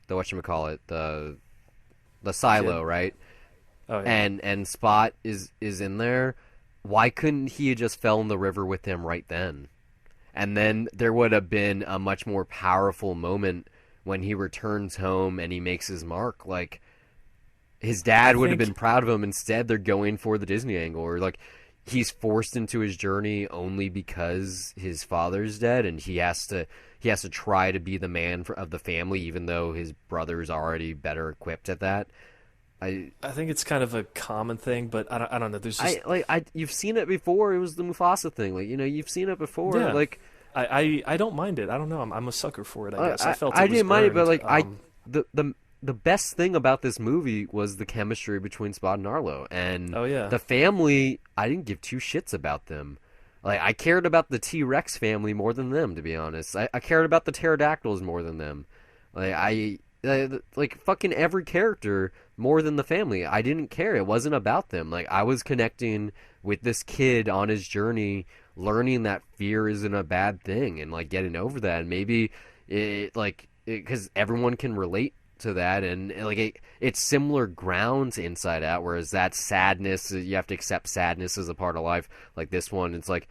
whatchamacallit, the silo, kid, right? oh yeah, And Spot is in there. Why couldn't he have just fell in the river with him right then? And then there would have been a much more powerful moment when he returns home and he makes his mark. Like, his I dad would have think been proud of him. Instead, they're going for the Disney angle, or like he's forced into his journey only because his father's dead, and he has to try to be the man of the family, even though his brother's already better equipped at that. I I think it's kind of a common thing, but I don't know. There's just you've seen it before. It was the Mufasa thing. Like, you've seen it before. yeah, Like, I don't mind it. I don't know. I'm a sucker for it. I guess I felt I it was didn't mind it, but earned. like the best thing about this movie was the chemistry between Spot and Arlo, and Oh yeah, the family. I didn't give two shits about them. Like, I cared about the T-Rex family more than them, to be honest. I cared about the pterodactyls more than them. Like, like fucking every character more than the family. I didn't care. It wasn't about them. Like, I was connecting with this kid on his journey, learning that fear isn't a bad thing, and like getting over that. And maybe because everyone can relate to that, and like it's similar ground to Inside Out, whereas that sadness, you have to accept sadness as a part of life. Like this one, it's like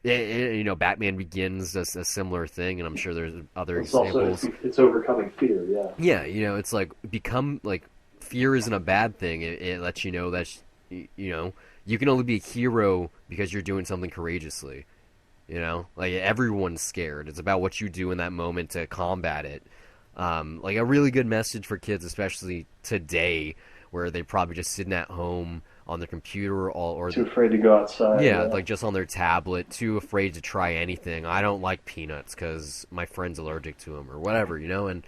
Batman Begins does a similar thing, and I'm sure there's other It's also examples. it's overcoming fear. Yeah. Yeah, it's like become like fear isn't a bad thing. It lets you know that you can only be a hero because you're doing something courageously. Like everyone's scared. It's about what you do in that moment to combat it. Like a really good message for kids, especially today, where they're probably just sitting at home on their computer or Too afraid to go outside. yeah, like just on their tablet, too afraid to try anything. I don't like peanuts because my friend's allergic to them or whatever, and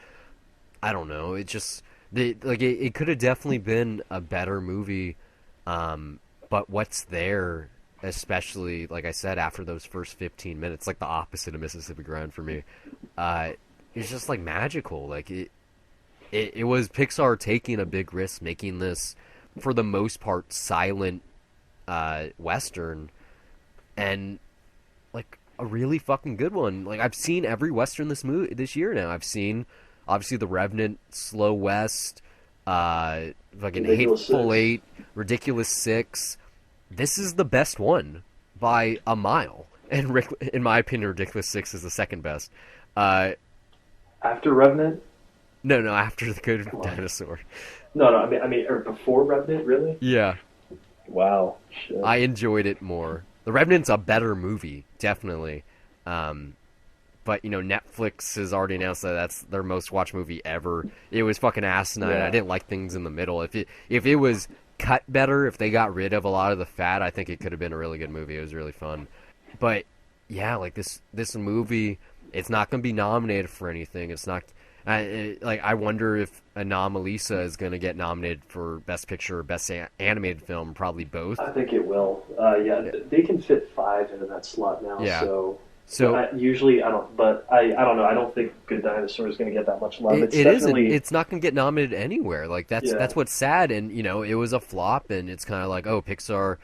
I don't know. It just it could have definitely been a better movie, but what's there, especially like I said, after those first 15 minutes, like the opposite of Mississippi Grind for me, it's just like magical. Like it was Pixar taking a big risk making this, for the most part, silent Western, and like a really fucking good one. Like I've seen every Western this year now. I've seen obviously The Revenant, Slow West, fucking Ridiculous Hateful Six. Eight, Ridiculous Six. This is the best one by a mile, and in my opinion, Ridiculous Six is the second best. After Revenant? No, after the Good Dinosaur. No. I mean, or before Revenant, really? Yeah. Wow. Shit. I enjoyed it more. The Revenant's a better movie, definitely. But Netflix has already announced that that's their most watched movie ever. It was fucking asinine. Yeah. I didn't like things in the middle. If it was cut better, if they got rid of a lot of the fat, I think it could have been a really good movie. It was really fun. But yeah, like this movie, it's not going to be nominated for anything. It's not. I wonder if Anomalisa is going to get nominated for Best Picture or Best Animated Film. Probably both. I think it will. Yeah, they can fit 5 into that slot now. Yeah. So usually I don't, but I don't know. I don't think Good Dinosaur is going to get that much love. It isn't. It's not going to get nominated anywhere. Like that's what's sad. And it was a flop, and it's kind of like, oh, Pixar,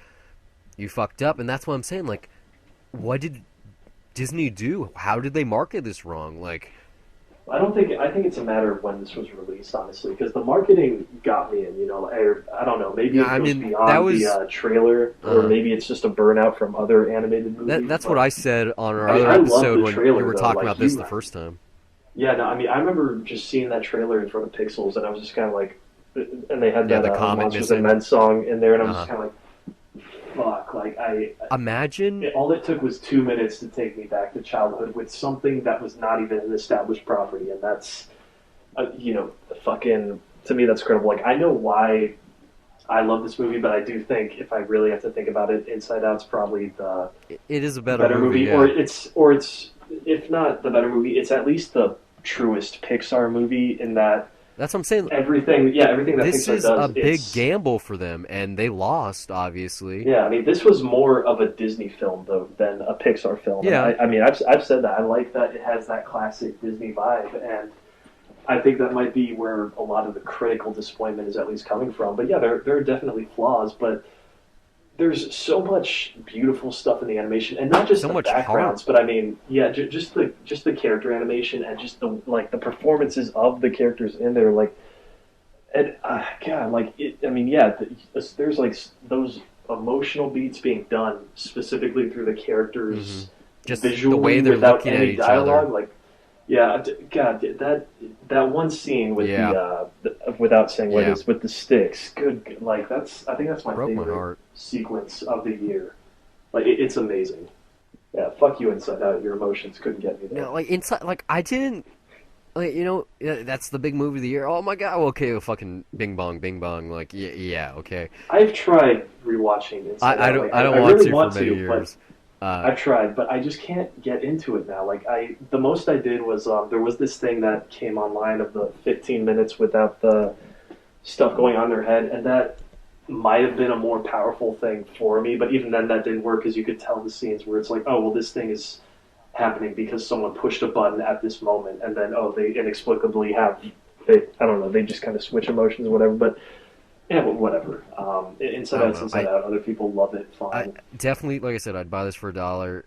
you fucked up. And that's what I'm saying. Like, what did Disney do? How did they market this wrong? Like, I think it's a matter of when this was released, honestly, because the marketing got me in. I don't know. Maybe it goes beyond the trailer, or maybe it's just a burnout from other animated movies. That's what I said on our other episode when we were talking about this the first time. Yeah, no, I mean, I remember just seeing that trailer in front of Pixels, and I was just kind of like, and they had the that Monsters and Men song in there, and I was just kind of like, fuck, like I imagine all it took was 2 minutes to take me back to childhood with something that was not even an established property, and that's fucking, to me, that's incredible. Like, I know why I love this movie, but I do think if I really have to think about it, Inside Out's probably it is a better movie, yeah. or it's if not the better movie, it's at least the truest Pixar movie in that. That's what I'm saying. Everything that this Pixar is does, a big gamble for them, and they lost, obviously. Yeah, I mean, this was more of a Disney film though than a Pixar film. Yeah, I mean, I've said that. I like that it has that classic Disney vibe, and I think that might be where a lot of the critical disappointment is at least coming from. But yeah, there are definitely flaws, but there's so much beautiful stuff in the animation, and not just so the much backgrounds, but I mean, yeah, just the character animation and just the performances of the characters in there, like, and God, like I mean, yeah, there's like those emotional beats being done specifically through the characters, just visually, the way they're without looking any at each dialogue, other. like. Yeah, God, that one scene with the without saying what it is, with the sticks. Good, like I think that's my favorite sequence of the year. Like it's amazing. Yeah, fuck you, Inside Out. Your emotions couldn't get me there. No, like Inside, like I didn't, like that's the big movie of the year. Oh my god, okay, well, fucking Bing Bong, Bing Bong. Like yeah, okay. I've tried rewatching Inside Out. I don't really want to for many years. I've tried, but I just can't get into it now. Like the most I did was there was this thing that came online of the 15 minutes without the stuff going on in their head, and that might have been a more powerful thing for me. But even then, that didn't work because you could tell the scenes where it's like, oh well, this thing is happening because someone pushed a button at this moment, and then they inexplicably they just kind of switch emotions or whatever. But yeah, but whatever. Inside Out's Inside Out. Other people love it. Fine. Definitely, like I said, I'd buy this for $1.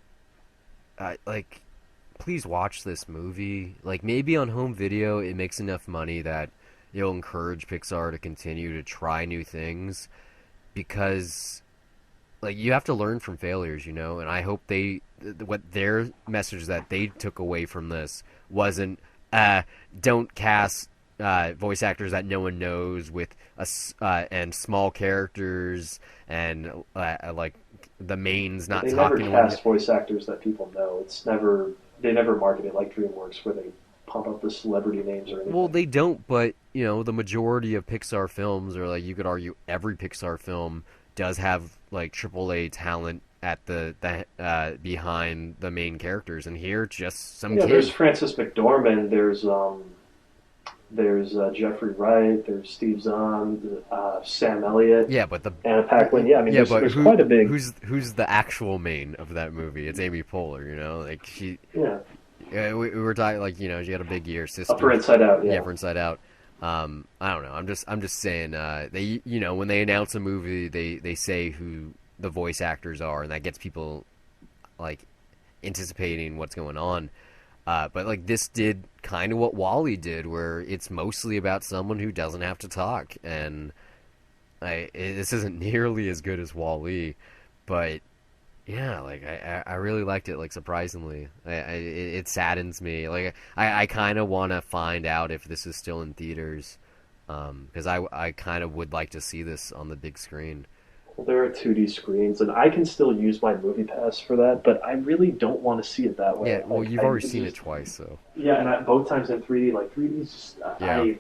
Please watch this movie. Like maybe on home video, it makes enough money that it'll encourage Pixar to continue to try new things because like you have to learn from failures, you know, and I hope what their message that they took away from this wasn't don't cast voice actors that no one knows with and small characters and like the mains not They talking never to one. cast voice actors that people know. They never market it like DreamWorks where they pump up the celebrity names or anything. Well, they don't, but you know, the majority of Pixar films, or like you could argue every Pixar film, does have like AAA talent at the behind the main characters, and here just some kid. There's Frances McDormand. There's Jeffrey Wright. There's Steve Zahn. Sam Elliott. Yeah, but Anna Paquin. Yeah, I mean, yeah, there's quite a big. Who's the actual main of that movie? It's Amy Poehler. You know, like she. Yeah. We were talking like you know she had a big year. Sister. For Inside Out. Yeah, for Inside Out. I don't know. I'm just saying. They when they announce a movie, they say who the voice actors are, and that gets people like anticipating what's going on. But like this did kind of what WALL-E did, where it's mostly about someone who doesn't have to talk, and this isn't nearly as good as WALL-E, but yeah, like I really liked it. Like surprisingly, it saddens me. Like I kind of want to find out if this is still in theaters, because I kind of would like to see this on the big screen. Well, there are 2D screens, and I can still use my Movie Pass for that, but I really don't want to see it that way. Yeah, well, like, you've already seen it twice, so. Yeah, and both times in 3D. Like 3D's just. Yeah.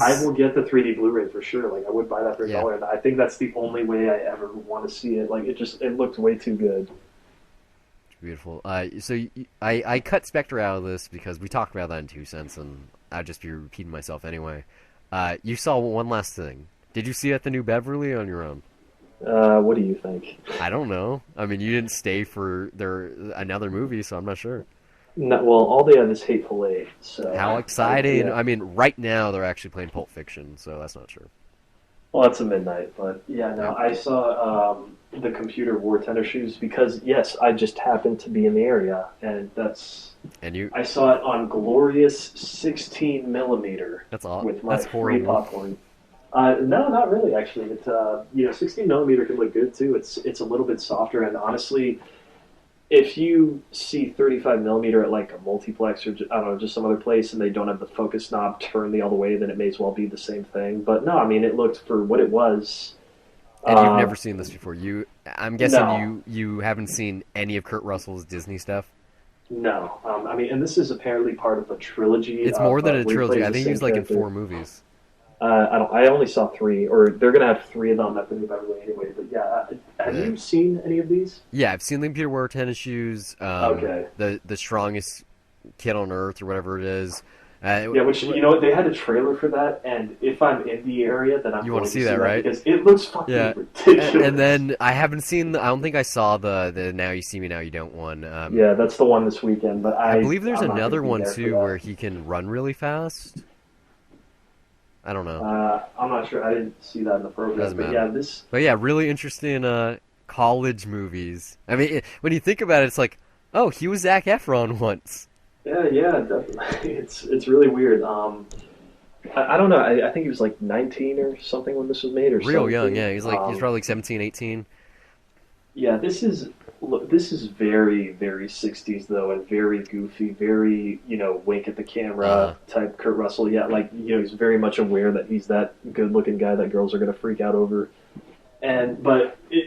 I will get the 3D Blu-ray for sure. Like I would buy that for $1, and I think that's the only way I ever want to see it. Like it looked way too good. Beautiful. So I cut Spectre out of this because we talked about that in 2 cents, and I'd just be repeating myself anyway. You saw one last thing. Did you see it at the New Beverly on your own? What do you think? I don't know. I mean, you didn't stay for another movie, so I'm not sure. No, well, all they have is Hateful Eight. So how exciting! Yeah. I mean, right now they're actually playing Pulp Fiction, so that's not true. Well, that's a midnight, but yeah, no, I saw the Computer War Tennis Shoes because yes, I just happened to be in the area, and I saw it on glorious 16 millimeter. That's awesome. With my that's free horrible. popcorn. No, not really. Actually, 16 millimeter can look good too. It's a little bit softer, and honestly, if you see 35 millimeter at like a multiplex or I don't know, just some other place, and they don't have the focus knob turned all the way, then it may as well be the same thing. But no, I mean, it looked for what it was. And you've never seen this before. I'm guessing you haven't seen any of Kurt Russell's Disney stuff. No, I mean, and this is apparently part of a trilogy. It's more than a trilogy. I think he's like in 4 movies. I only saw 3, or they're going to have 3 of them at the New Beverly anyway. But yeah, have you seen any of these? Yeah, I've seen the Computer War Tennis Shoes. Okay. The Strongest Kid on Earth, or whatever it is. Which they had a trailer for that, and if I'm in the area, then you want to see that, right? Because it looks fucking ridiculous. And then I haven't seen. I don't think I saw the Now You See Me Now You Don't one. Yeah, that's the one this weekend. But I believe there's another one too where he can run really fast. I don't know. I'm not sure. I didn't see that in the program. Doesn't matter. But yeah, really interesting college movies. I mean, when you think about it, it's like, oh, he was Zac Efron once. Yeah, definitely. It's really weird. I don't know. I think he was like 19 or something when this was made, or real something. Young. Yeah, he's probably like 17, 18. Yeah, this is very, very 60s though, and very goofy, very wink at the camera type Kurt Russell. Yeah, like he's very much aware that he's that good-looking guy that girls are gonna freak out over.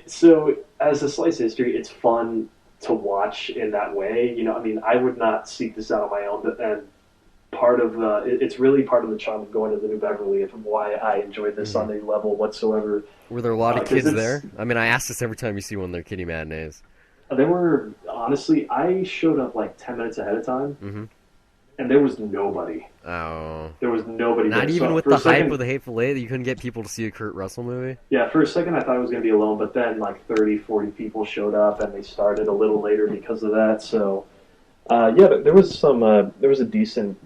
So as a slice of history, it's fun to watch in that way. I mean, I would not seek this out on my own, and part of it's really part of the charm of going to the New Beverly and why I enjoyed this on any level whatsoever. Were there a lot of kids there? I mean, I ask this every time you see one of their kiddie matinees. There were, honestly, I showed up like 10 minutes ahead of time, and there was nobody. Oh. There was nobody Not there. even so with the hype of the Hateful Eight, you couldn't get people to see a Kurt Russell movie? Yeah, for a second I thought I was going to be alone, but then like 30, 40 people showed up, and they started a little later because of that. So, there was there was a decent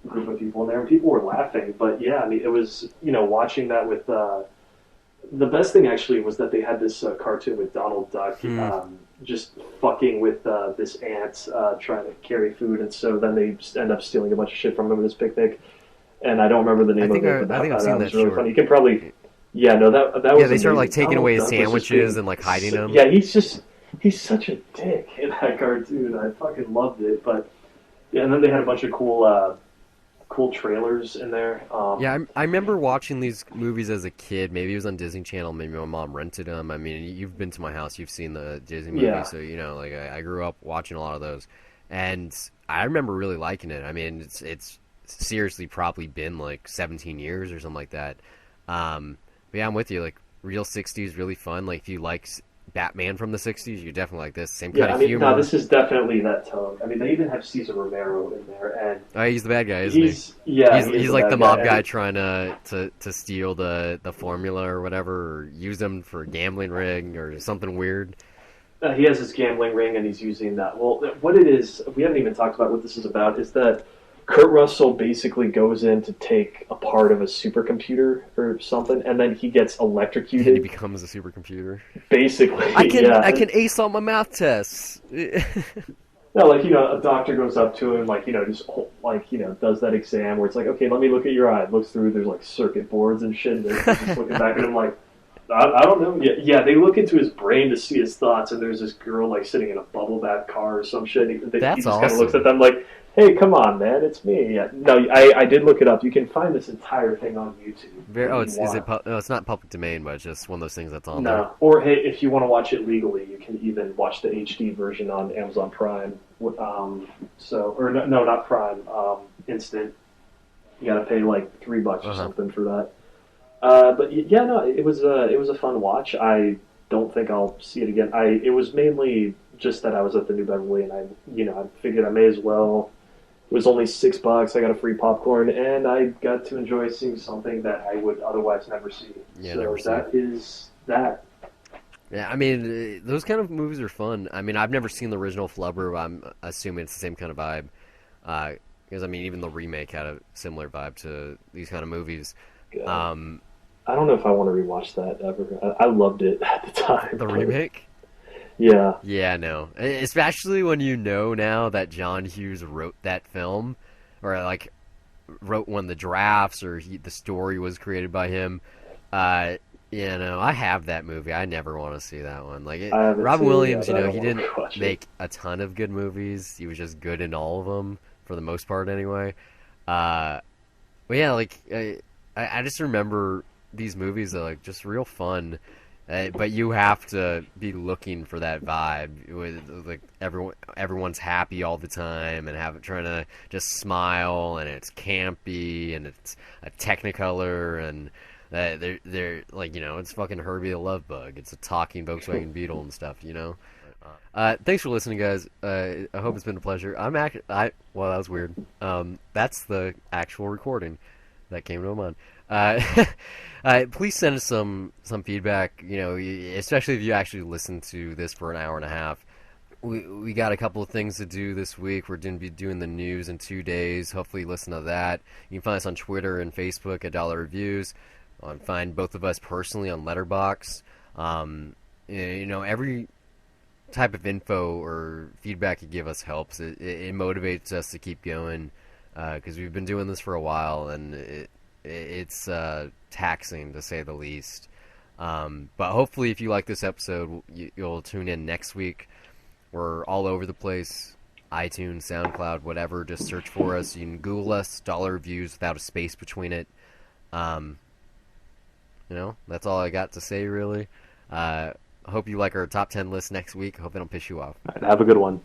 group of people in there, and people were laughing. But yeah, I mean, it was, watching that with, the best thing actually was that they had this cartoon with Donald Duck, just fucking with this ant trying to carry food, and so then they just end up stealing a bunch of shit from him at this picnic. and I don't remember the I name think of it, but I think I've that seen was that really short. funny. You can probably, yeah, no, that Yeah, was they start like amazing. taking away his Doug was just sandwiches being, and like hiding them. yeah, he's such a dick in that cartoon. I fucking loved it, but yeah, and then they had a bunch of cool trailers in there. Yeah, I remember watching these movies as a kid. Maybe it was on Disney Channel. Maybe my mom rented them. I mean, you've been to my house. You've seen the Disney movies. Yeah, So, like I grew up watching a lot of those. And I remember really liking it. I mean, it's seriously probably been like 17 years or something like that. But yeah, I'm with you. Like, real 60s, really fun. Like, if you like Batman from the 60s, you definitely like this. Same kind yeah. I of mean, no, humor. this is definitely that tone. I mean, they even have Cesar Romero in there, and Oh, he's the bad guy, isn't he? he's yeah, he is He's the like the bad guy. mob guy And trying to steal the formula or whatever, or use them for a gambling rig or something weird. he has his gambling ring, and he's using that. Well, what it is, we haven't even talked about what this is about. Is that Kurt Russell basically goes in to take a part of a supercomputer or something, and then he gets And he electrocuted. becomes a supercomputer. Basically, I can yeah. I can ace all my math tests. No, like a doctor goes up to him, like just like does that exam where it's like, okay, let me look at your eye. Looks through, there's like circuit boards and shit. And they're just looking back at him like, I don't know. Yeah, yeah, they look into his brain to see his thoughts, and there's this girl like sitting in a bubble bath car or some shit. He That's just kind of looks awesome. at them like, hey, come on, man, it's me. Yeah, no, I did look it up. You can find this entire thing on YouTube. Oh, If you want. no, it's not public domain, but it's just one of those things that's on there. No, or hey, if you want to watch it legally, you can even watch the HD version on Amazon Prime. Or no, not Prime. Instant. You got to pay like $3 or Uh-huh. something for that. But yeah, no, it was a fun watch. I don't think I'll see it again. It was mainly just that I was at the New Beverly, and I figured I may as well. It was only $6. I got a free popcorn, and I got to enjoy seeing something that I would otherwise never see. Yeah, So never see. that is that. Yeah, I mean, those kind of movies are fun. I mean, I've never seen the original Flubber, but I'm assuming it's the same kind of vibe. Because, I mean, even the remake had a similar vibe to these kind of movies. Yeah. Um, I don't know if I want to rewatch that ever. I loved it at the time. the but remake? yeah, Yeah, no. Especially when you know now that John Hughes wrote that film, or, like, wrote one of the drafts, or the story was created by him. I have that movie. I never want to see that one. Like I haven't Robin seen it Williams, yet, but I he don't want to didn't rewatch it. make a ton of good movies. He was just good in all of them for the most part, anyway. But yeah, like I just remember these movies are like just real fun. But you have to be looking for that vibe with like everyone's happy all the time and trying to just smile, and it's campy and it's a Technicolor, and they're like it's fucking Herbie the Love Bug. It's a talking Volkswagen Beetle and stuff. Thanks for listening, guys. I hope it's been a pleasure. Well, that was weird. That's the actual recording that came to mind. Please send us some feedback. Especially if you actually listen to this for an hour and a half. We got a couple of things to do this week. We're going to be doing the news in 2 days. Hopefully, listen to that. You can find us on Twitter and Facebook at Dollar Reviews. Find both of us personally on Letterboxd. Every type of info or feedback you give us helps. It motivates us to keep going because we've been doing this for a while, and it's taxing to say the least. But hopefully, if you like this episode, you'll tune in next week. We're all over the place. iTunes, SoundCloud, whatever. Just search for us. You can Google us, Dollar Reviews without a space between it. That's all I got to say, really. Hope you like our top 10 list next week. Hope I don't piss you off. All right, have a good one.